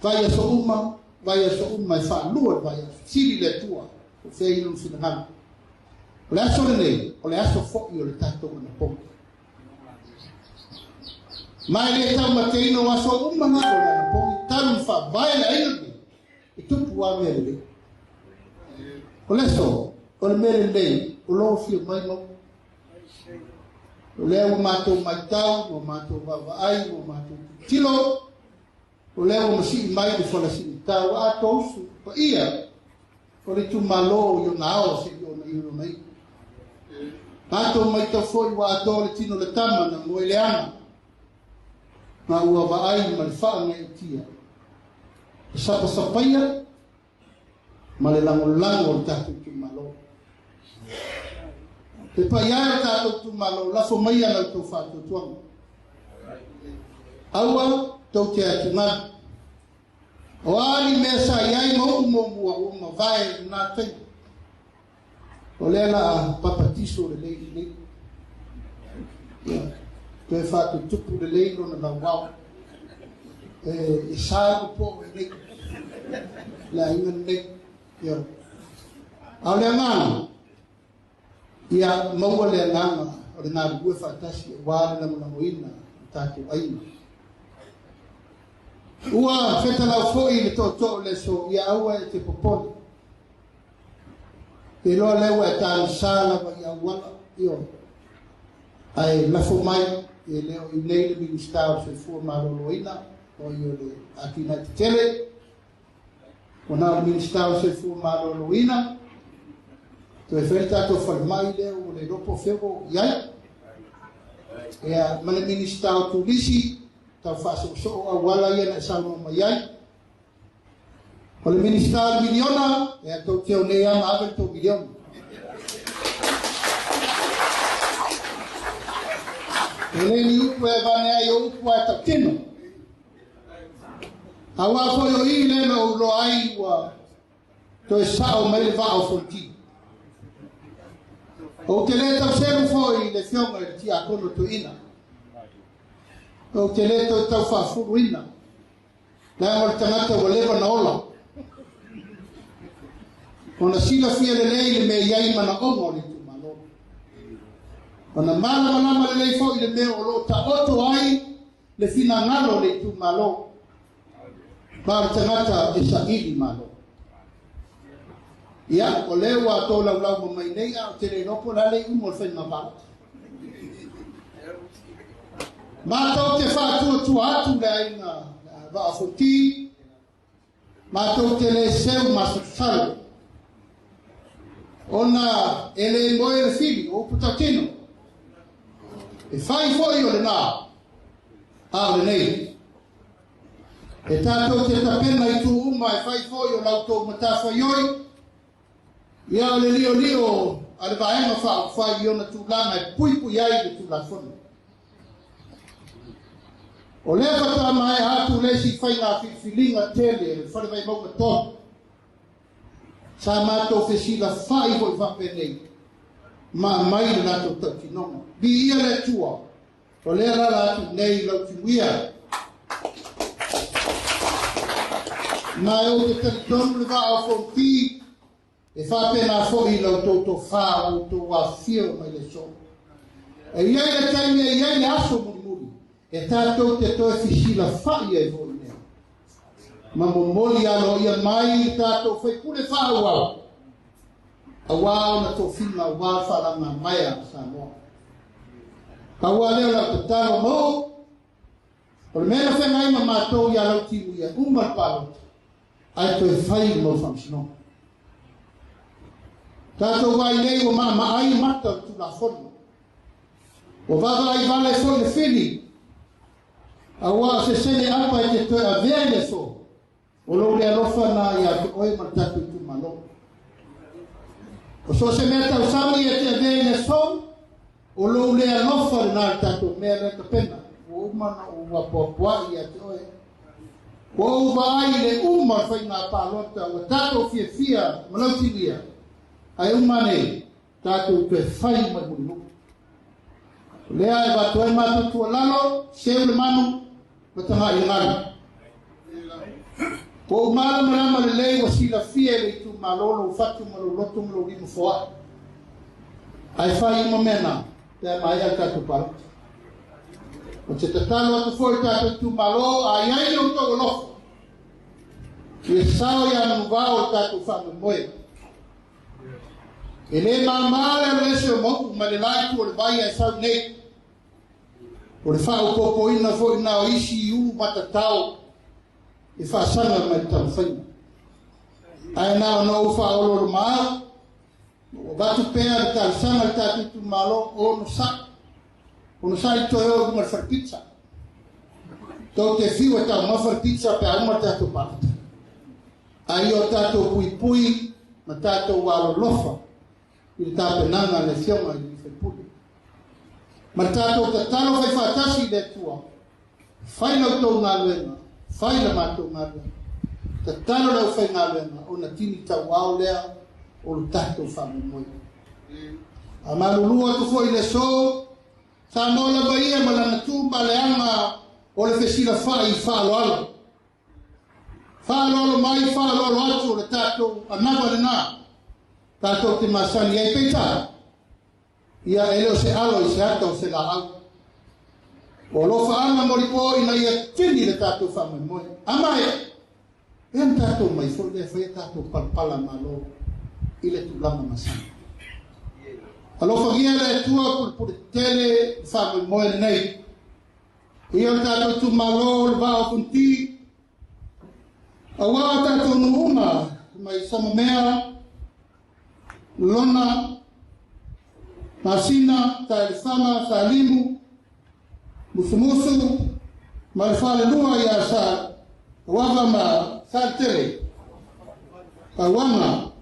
Vai a so uma e fa lua vai a siri le tua. O fei non finhan. O le aso nei, o le aso fo'i o le tātou na pō. Mai le tau mateino aso umanga o le na pō, talu wha vai la inga i tupu a mea le. O le so, o le mere nei, o lo fio mai mo. O leo mātou mai tau, o mātou vava'ai, o mātou tilo, o leo masi mai le whala si tau a tausu, pa ia, o le tu malo i o nao se i o na iro nei. Mātou mai tau foi wa ato le tino le tama na moe le ana, ma ua va'ai ma le wha ngai tia. Sapa sapaia, ma le lango le tātou tu malo. Te paiara tātou tu malo, lafo mai ana tau whātou tuanga. Aua, tau te atunga. O ali mea sa iai mo mua o ma vae nā tei. O lea la papatiso le lei. Te whātou tupu le lei no na wau. E sāru po e nei. La inga nei. Au lea ngāna. Ia maua le nganga o le ngāru ue whaatasi e wāre na moina tātou aina. Ua whetalau fōi le tō le so ia aua e te popoli. Te loa lewa e tāna sāla wa ia wala io. Ai lafo mai e leo i nei le ministau se fua maroloina o io le akina te tele. O nā le ministau se fua maroloina. To e whare tātou wharimai leo o le ropo whewo iai. Ea mana ministau tu lisi, tau whaso so a wala ia na salmo mai iai. O le ministau miliona, ea tau teo nei ama avel tau miliona. E le ni upu e vane ai o upu a tau tino. A wafo yo i le na ulo ai wa to e sao mai le VA'A O FONOTI. O te le tau seru foi le fionga le tia kono tu ina. O te le tau whafuru ina. Lai o le tangata wa lewa na ola. O na sila fia le lei le mea iai mana ongo le tu malo. O na mana manama le lei foi le mea o lo ta oto ai le fina ngalo le tu malo. Ma le tangata e sa ili malo. Ia, o leo a tō lau mai nei a o te rei nopo la lei umo whai mawala. Mātou te whātua tua atu le aina VA'A O FONOTI. Mātou te le seu masatutale. Ona e le moe le fili o putatino. E whai foi o le nā. A le nei. E tātou te tapena I tu uma e whai foi o lau tō matawha ioi. Ia o le lio a le vaenga whai iona tūlanga e puipu iai le tūlafonu. O lea whata mai atu lesi whai ngā whiwhilinga tele e whare vai maunga tō. Sa mātou whesila whai hoi whape nei. Ma mai le nato tautinonga. Bi ia le tua. O lea rara atu nei lau tinuia. Ma e o te taritonu le VA'A O FONOTI. E whapena fōi lau tōtou whā o tō Afioga mai le Sui. E iai le taimi e iai le aso muri. E tātou te toe fisila whai e fōi nea. Ma momoli aloaia mai tātou whai pule whā wau. A wau na tō whina wā wharanga mai a Samoa. A wā leo la tatalo mō. O le mena whengai ma mātou ia lau timu ia umar palota. Ai toe whai mo whamsino. Tātou wai nei o maa ai mata tu la whonu. O waga ai vale so le whini. A wā se sene apa e te toe a vele so. O lo le alofa na ia te oe ma tātou tu malo. O so se mea tau sami e te a vele so. O lo le alofa na tātou mea le tapena. O umana o wapuapua ia te oe. O uva ai le umar whai ngā pālota. O tātou fia malautilia. Ai umane tātou te whai mai murimu. Lea e watu ai mātou tua lalo, seu le manu, watanga I ngari. Po umana marama le lei wa sila fie le tu malolo, ufatu malolotu malolimu foa. ai fai momena te mai al tatu pal o te tatalo atu foi tatu tu malo ai ai no to lo e sao ya no vao tatu fa moe ele mamale le se mo ma le lai tu le vai ai sau nei o le fa o popo ina fo ina o isi u matatau e fa sana mai tau fai ai na no fa o lo ma o batu pea tal sana tatu tu malo o no sa i toyo o ma fa pizza to te fiu ta ma fa pizza pe a ma tatu pa ai o tatu pui ma tatu wa lofa il tapenaina le Afioga i Pu'epu'emai ma tatu ta talo fai fatasi de tua fai no to na lena fai la ma to na ta talo le fai na lena o na tini ta wa lea o tatu fa mo a malulu tu foi le so sa mo la baia ma la tu baleanga o le fesila fai fa lo mai fa lo atu le tatu anava na tatu te masani ai peita ia ele o se alo i se ato se la au o lo fa ama moripo ina ia tini le tatu fa mo amai en tatu mai fo le fa tatu palpala malo ile tu lama masani alo fa gia le tua por tele fa mo nei ia tatu tu malo VA'A O FONOTI awa tatu numa mai sama mea lona masina taifama salimu musumusu malfale lua ya sa wava ma saltere awama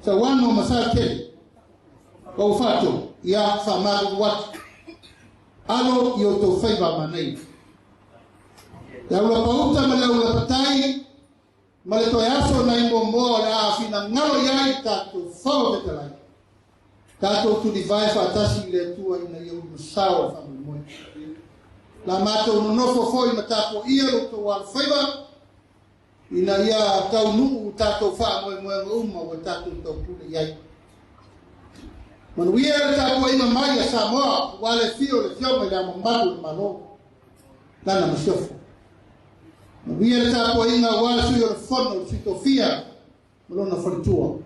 sawano masaltere o fato ya famaru wat alo yo to faiva manai ya ula pauta mala ula patai male to yaso na imbo la fina ngalo yai tatu fo betalai tatu tu divai fatasi le tua ina yo sao fa mo la mato no fo fo ina tapo ia lo to wal faiva ina ia tau nu tatu fa mo wa tatu to pule yai man wia tapo ina mai sa mo wale fio le fio me la mamadu malo lana msofo via tapo ina wasu yo fono sitofia malona fortua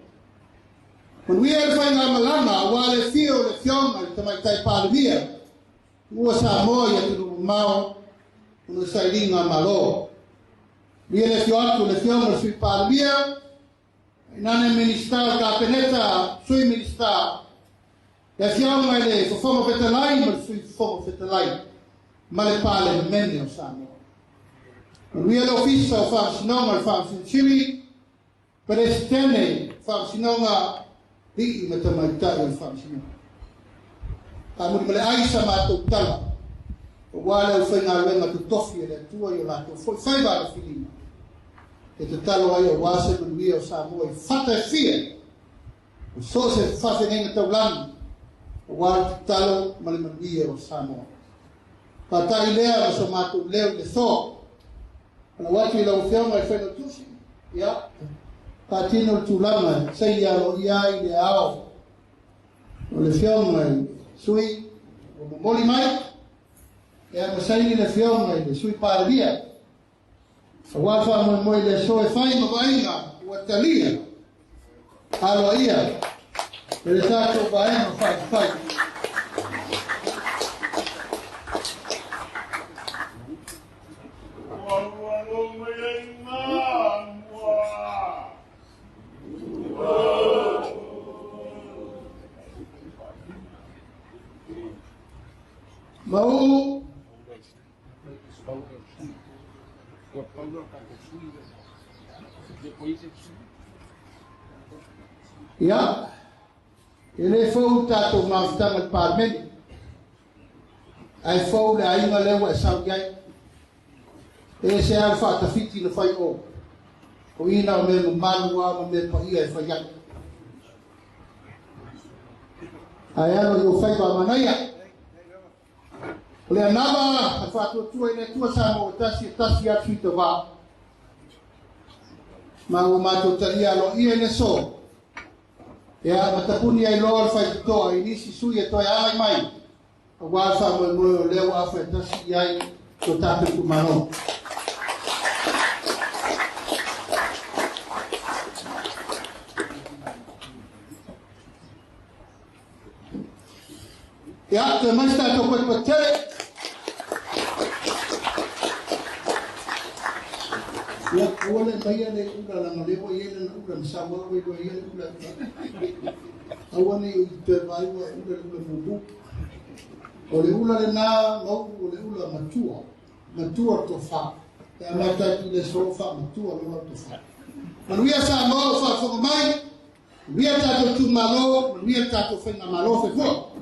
man via faina malama wale fio le fioma tamai tai palvia ua sa moya tu mau uno sailinga malo via le fioma sui palvia inane minister tapeneta sui minister le fioma le fomo fetalai ma sui fomo fetalai male pale menne o samo we are official from Sinonga from Chile, Presidente from Sinonga, di matamaita from Sinonga. Kamu dimulai Aisyah matu tala, wala ufenga wenga tutofi le tua yo la tu faiva la filima. Itu talo ayo wase menwio samu fata fie. So se fata nenga taulan, wala talo malimenwio samu. Pata ilea so matu leo le so. Ana watu ila ufioma ifeno tusi ya patino tulama sai ya lo ya ile ao le fioma Sui o Momoli mai ya masai le fioma ile Sui parvia wafa mo ile so Faiga Palota watalia aloaia ele tato baeno fai mau ya ele foi tato maftanga parmen ai foi la inga lewa saugai e se alfa ta fiti no fai o ina me manua me pa ia fa ya ayano yo fai ba manaya le nava a fatto tu e tu siamo tassi a Sui Tauva ma o mato talia lo io ne so Ya matapuni ai loa fai toa inisi Sui Tauva mai. Wa fa mo le wa fa tasi ai to tape ku mano. Ya te mai sta to ko tele. Ya kuole baya le ura la malevo yele na ura sawa we do yele ura. Awane te vai wa ura fubu. Ole ula le na no ole ula matua to fa. Ya mata le sofa matua lo to fa. Manuia sa no fa fo mai. Via tato tu malo, via tato fenga malo fe fo.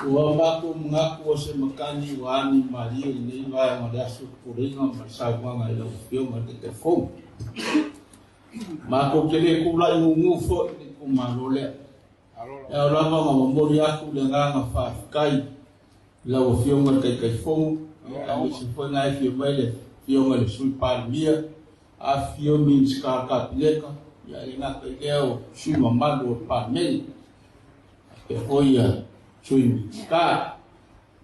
Ua mako mengaku o se makani wa ani maria ini wa ma le Aso Pu'epu'emai ma sauanga i lau Afioga te fong. Mako kele kula i ngungu fo i ku malole. E o lava ma momoli aku le nganga whaafikai lau Afioga te fong. A misi foi ngai fi mai le Afioga le Sui parimia. A fio means kakapileka. Ia i ngaka i leo sui mamalo o parimei. E oia Sui ka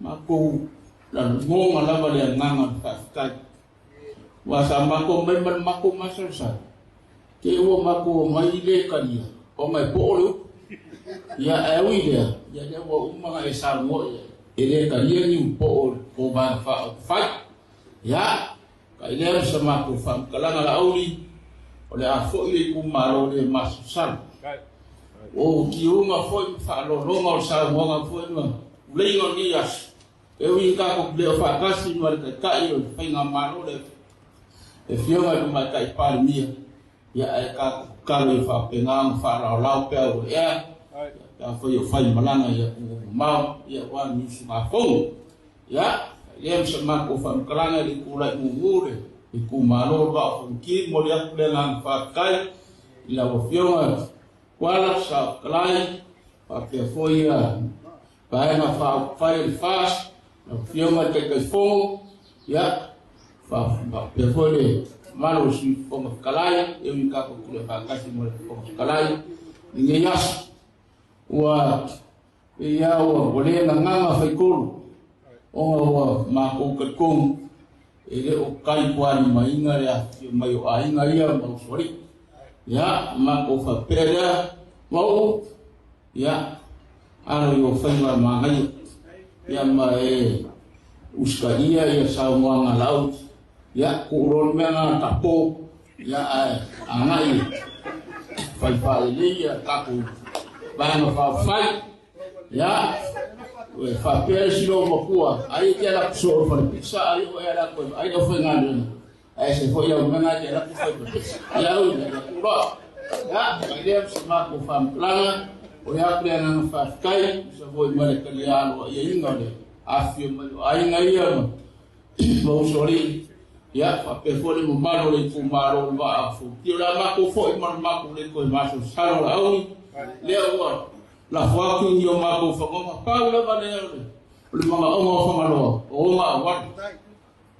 mako dan ngoma lava le nganga ka wa sa mako member mako masasa ke wo mako mai le kalia o mai polo ya ewi le ya le wo uma e sa mo e le kalia ni po o ba fa ya ka ile sa mako fa kala la auli o le afo ile ku maro le masasa o ki uma foi fa lo longa o sa mo foi no leigo ni as e wi ka ko le fa kasi no le kai o Faiga Palota e Afioga do mai kai parimia ya e ka le fa penang fa la pe o ya foi o fai malanga ya ma ya wa ni ma fo ya lem se ma ko fa kalanga le kula ngure e ku malo ba fo ki mo ya le lang fa kai la Afioga wala sa kalai pa pe foi pa na fa fai fast Afioga te fo ya fa pe foi malo si fo kalai e wi ka ko le fa kasi mo fo kalai ni yas wa ya wa le na nganga fai ko o ma ko kong e le o kai kwani mai ngare mai o ai ngare mo sori ya ma ko fa pera mau ya ana yo Faiga mai ya mai uskaia ya sa mo ngalau ya ku ron mena tapo ya anai Faiga ya kapu bana fa ya we fa pera silo mo kuwa ai ke la so fa pizza ai o era ko ai do foi ngado ai se foi eu mena ke la foi ya o ya ku ya dia semua ko fam plana o ya plana fa kai se foi male kaliano ya ingale afio ai ngai ya mo sori ya fa pe foi mo malo le fu malo va fu ti la ma ko foi ma ko le ko ma so salo la au le o la foi que yo ma ko fa ma pa la va le ma o ma fa malo o ma wa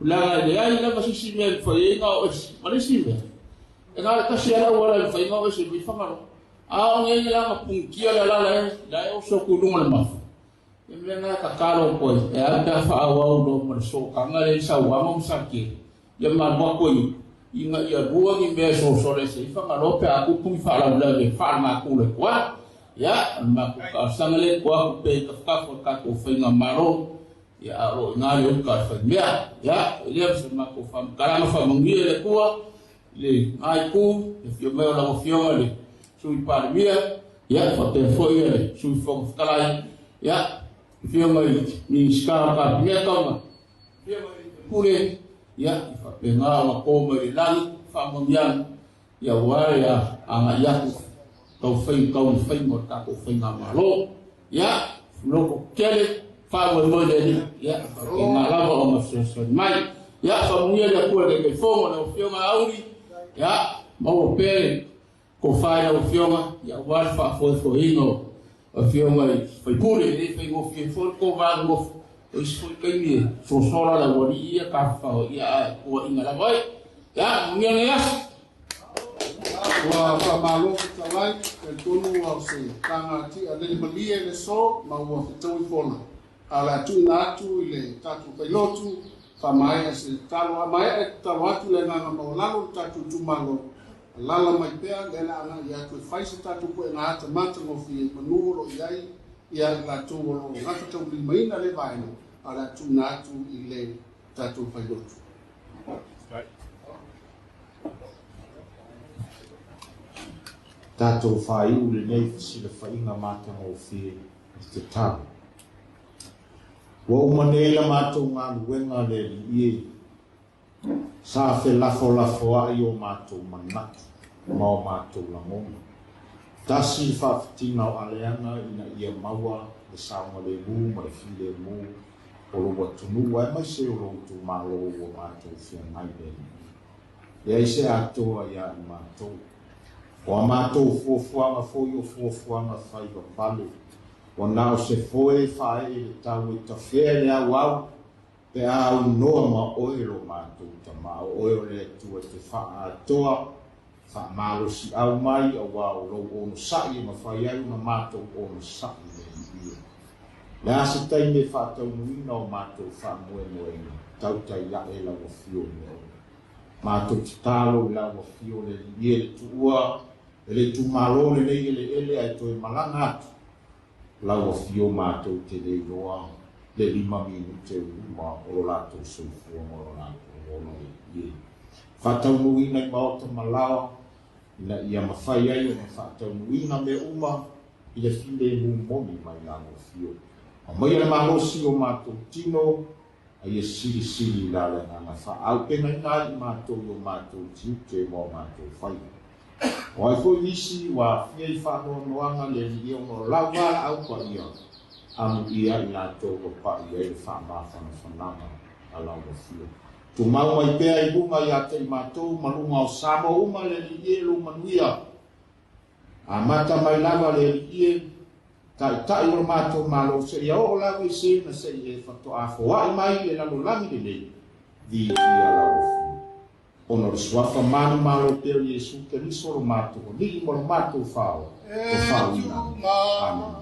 la ya la va si me foi no ma le si e nga ka sia wala le Faiga o se bi fangalo a o nge la pung kia la o so ku lunga le mafu e me nga ka kalo ko e a ta fa wa do mo so ka nga le sa wa mo sa ki ye ma mo ko i nga ya bua ni me so le se fangalo pe a ku pung fa la le fa ma ku le wa ya ma ku ka sangale ko pe ka ko Faiga malo ya o nga le ka fa mia ya le se ma ko fa kala ma fa mangi le ko le ai ku e fio me la Afioga le Sui parimia ya fa te foi le Sui fo kalai ya fio mai ni ska ka me ka ma fio mai pule ya fa pe nga ma ko me la fa mo yan ya wa ya anga ya ko fai mo ta ko Faiga malo ya loko kele fa mo le ya fa nga la ba o ma so mai ya fa mo ya ko le fo mo na Afioga auri ya mau pe ko Faiga Afioga ya wa fa fo ino Afioga foi pure e foi mo fi fo ko va mo o so kai ni so la wori ya ka fa ya ko ina la vai Ya, ngiang ya. Ua whamalo ki tawai, e tonu au se tanga ti a lele malia le so, ma ua whitau I fona. A la tu ina atu I le tatu pailotu, whamai a se talo, a mai e talo atu le nganga maulalo, tatu tumalo, lala mai pea, lena ana I atu e whaise tatu po e ngā mata ngofi e manuolo iai, ia la tu o ngata tau limaina le vaina, a la tu ina atu I le tatu pailotu. Tātou whaiu le nei sila whainga mātou o whie I te tāu. Wa umanela mātou ngā luenga le li ie. Sā whe lafo ai o mātou manaki, ma o mātou langonga. Tasi whawhitina o aleanga ina ia maua, le saunga le mū, ma le while mū, o roa tunua, e mai se o rotu mālo o mātou whia ngai le. Le aise atoa ia I mātou. O a mātou fuafuanga foi o fuafuanga Faiga Palota. O nao se foi whae le tau I ta whea le au au, pe au noa ma oero mātou ta mao, oero le tua te wha atoa, wha malo si au mai, a wao rau ono sai, ma whai au na mātou ono sai le ia. Le asa taime wha tau nuina o mātou wha moe tau tai la e la wa fio le o. Mātou te talo la wa fio le ia le tuua, ele tu malo le nei ele ai toi malanga atu. Lau a fio mātou te rei roa, le 5 minute uma o lātou soifua mo o lātou ono e ie. Whatau nuina I maota malawa, ina ia mawhai ai o na whatau nuina me uma, I le while Momoli mai la o fio. A mai le malosi o mātou tino, a ia siri la le ngana whaau pena I mātou o mātou tiute mo mātou whaiga. O ai foi nisi wa fiei whanoa noanga le li o no lawa au pa ia. Amu ia I nato o pa ia I whamawhana whananga a lawa fio. Tu mau mai pēa I bunga ia te mātou malunga o samo uma le li ie lo manuia. A mata mai lawa le li ie. Tai o mātou malo se ia o lawa I se na se ia whato a whaai mai e lalo langi le nei. Di ia lawa fio. Ono le swafa manu malo teo Yesu ke ni soro mātou o nigi mo le mātou whao o whao ina. Amen.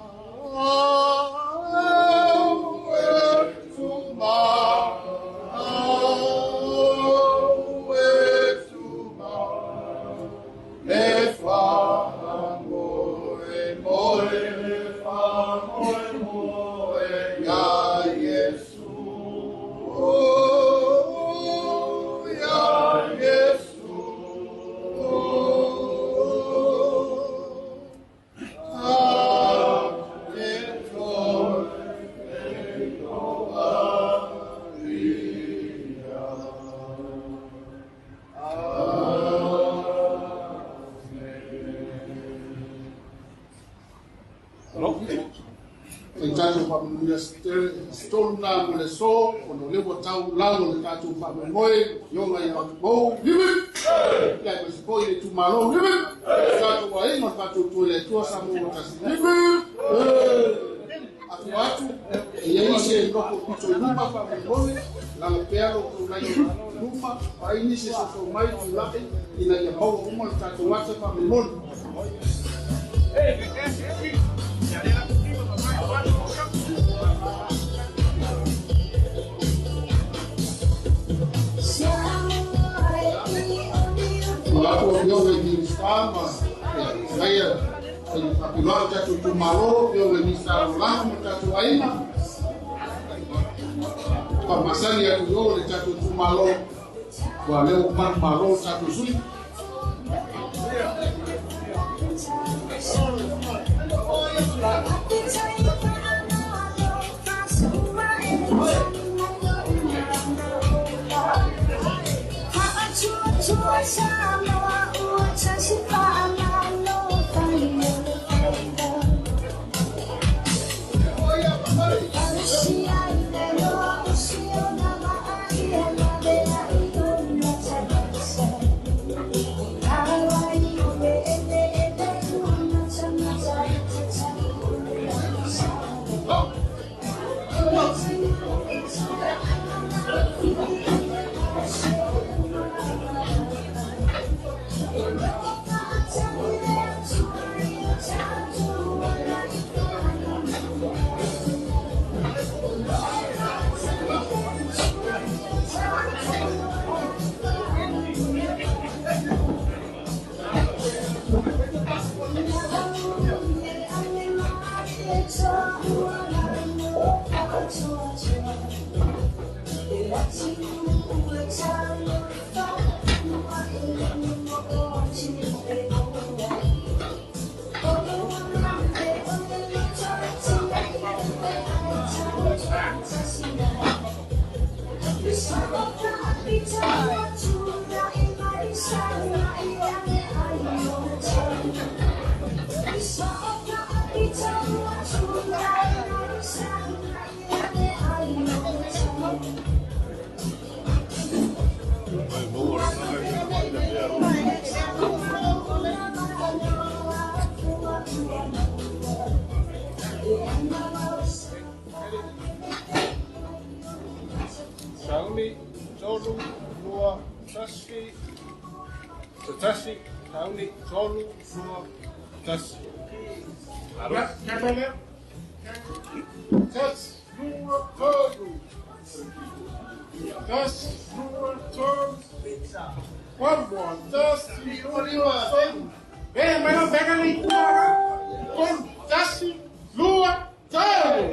Stolna mo le so, o no lewa tau lao le tatu whamoe, yonga I au mou, hiwi! Ia ko se koi le tu malo, hiwi! Tatu wa ingo tatu tu le tua sa mo tasi, hiwi! Atu, e ia se loko kuto luma whamoe, la le pearo tu lai luma, pa ini se so mai tu lai, ina ia mau uma le tatu wata whamoe. Aku yo le stama saya apilor tatu tu malo yo le stama lang tatu aina pamasan ya yo le tatu tu malo wa le umar malo tatu sui Tauni, tolu, lua, tasi, tatasi, tauni, tolu, lua, tasi. Tas, lua, tolu. Tas, lua, tolu. One more, tas, lua, tolu. Vem, mas não pega ali. Tasi, lua, tolu.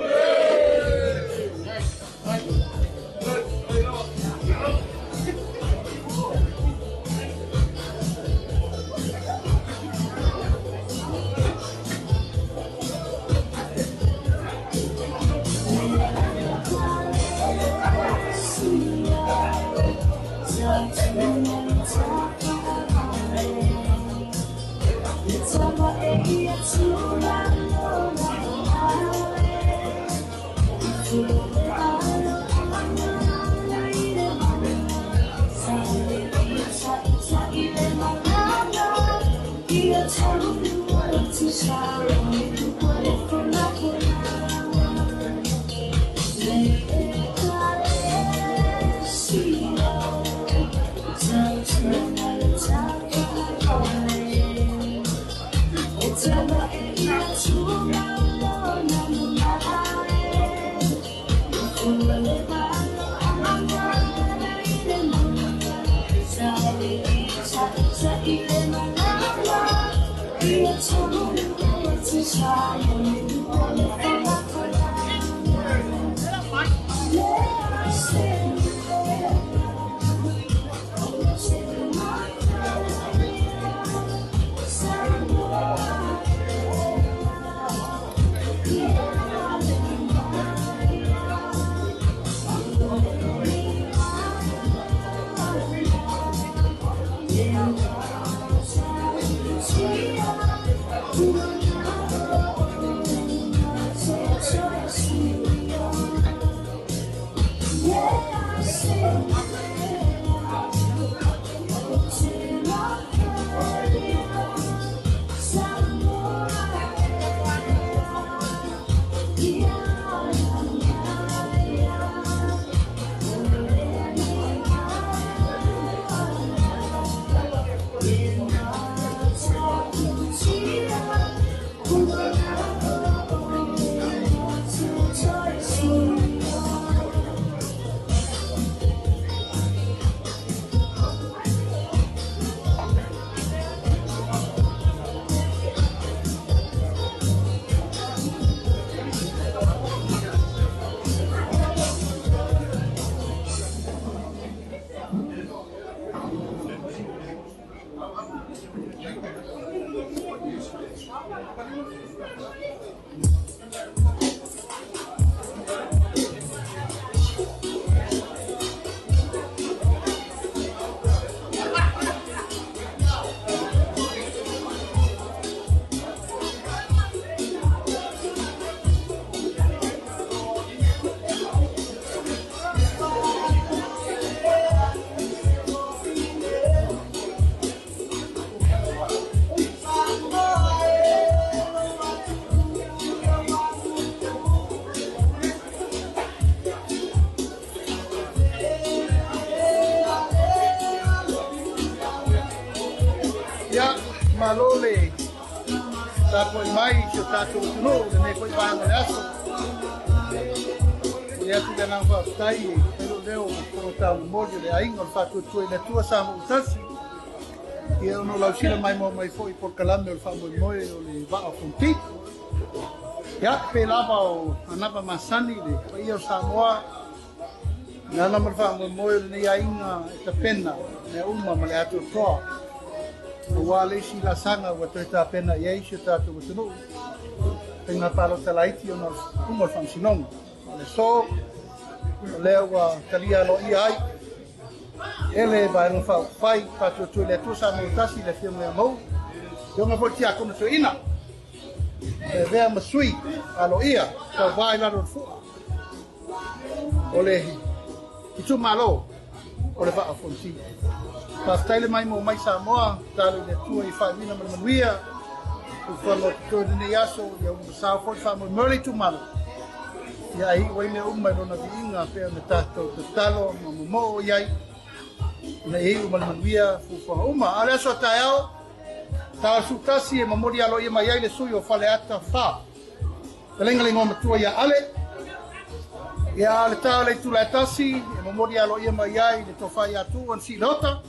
Malole, Pu'epu'emai, Siaosi Pu'epu'emai, ne koe VA'A le Aso. Ia tu le nang whaatai, pero leo korotau Momoli le ainga o whātuatue le tua sa mo utasi. Ia ono lausila mai mo mai foi por kalame o whaamoemoe o le VA'A O FONOTI. Ia pe lava o anapa masani le paia o Samoa. Nana mar whaamoemoe le nei ainga e tapena, ne uma ma le atu toa. O wale si la sanga wa toi tapena iei si tatu watunu. Faiga Palota Laititi o nol funsinonga. le so le wa talia lo ia ai ele vai no fai tato tu le tu sa mo tasi le fia me mo yo nga volti a kono to ina VA'A ma Sui alo ia ka vai la ro fu ole itu malo ole VA'A O FONOTI pa style mai mo mai sa moa talo le tu i fai mina ma manuia o falo to de yaso yo sa fo fa mo mole tu malo ya ai wai me umma no na vinga pe me tato talo mo yai na ei uma manuia fu fa uma ala so taeo ta su tasi e momoli aloaia mai le Sui o fale ata fa lengalengo matua ya ale ya le ta le tu la tasi e momoli aloaia mai le to fai atu on si lota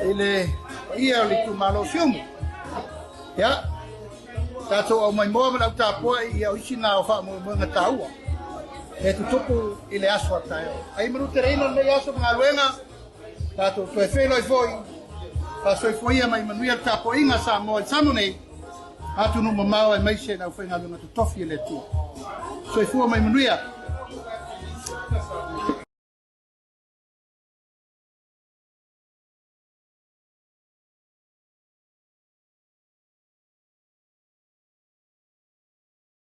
ele ia le tu malo siumu ya tato o mai mo ma ta po ia o sina o fa mo ngata ua e tu topo ile aso taeo ai manu terreno me aso ngaluenga tato to e felo e foi pa so e foi mai manuia tapo inga sa mo el samone atu no mamao e mai se na foi ngaluenga to tofi le tu so e foi mai manuia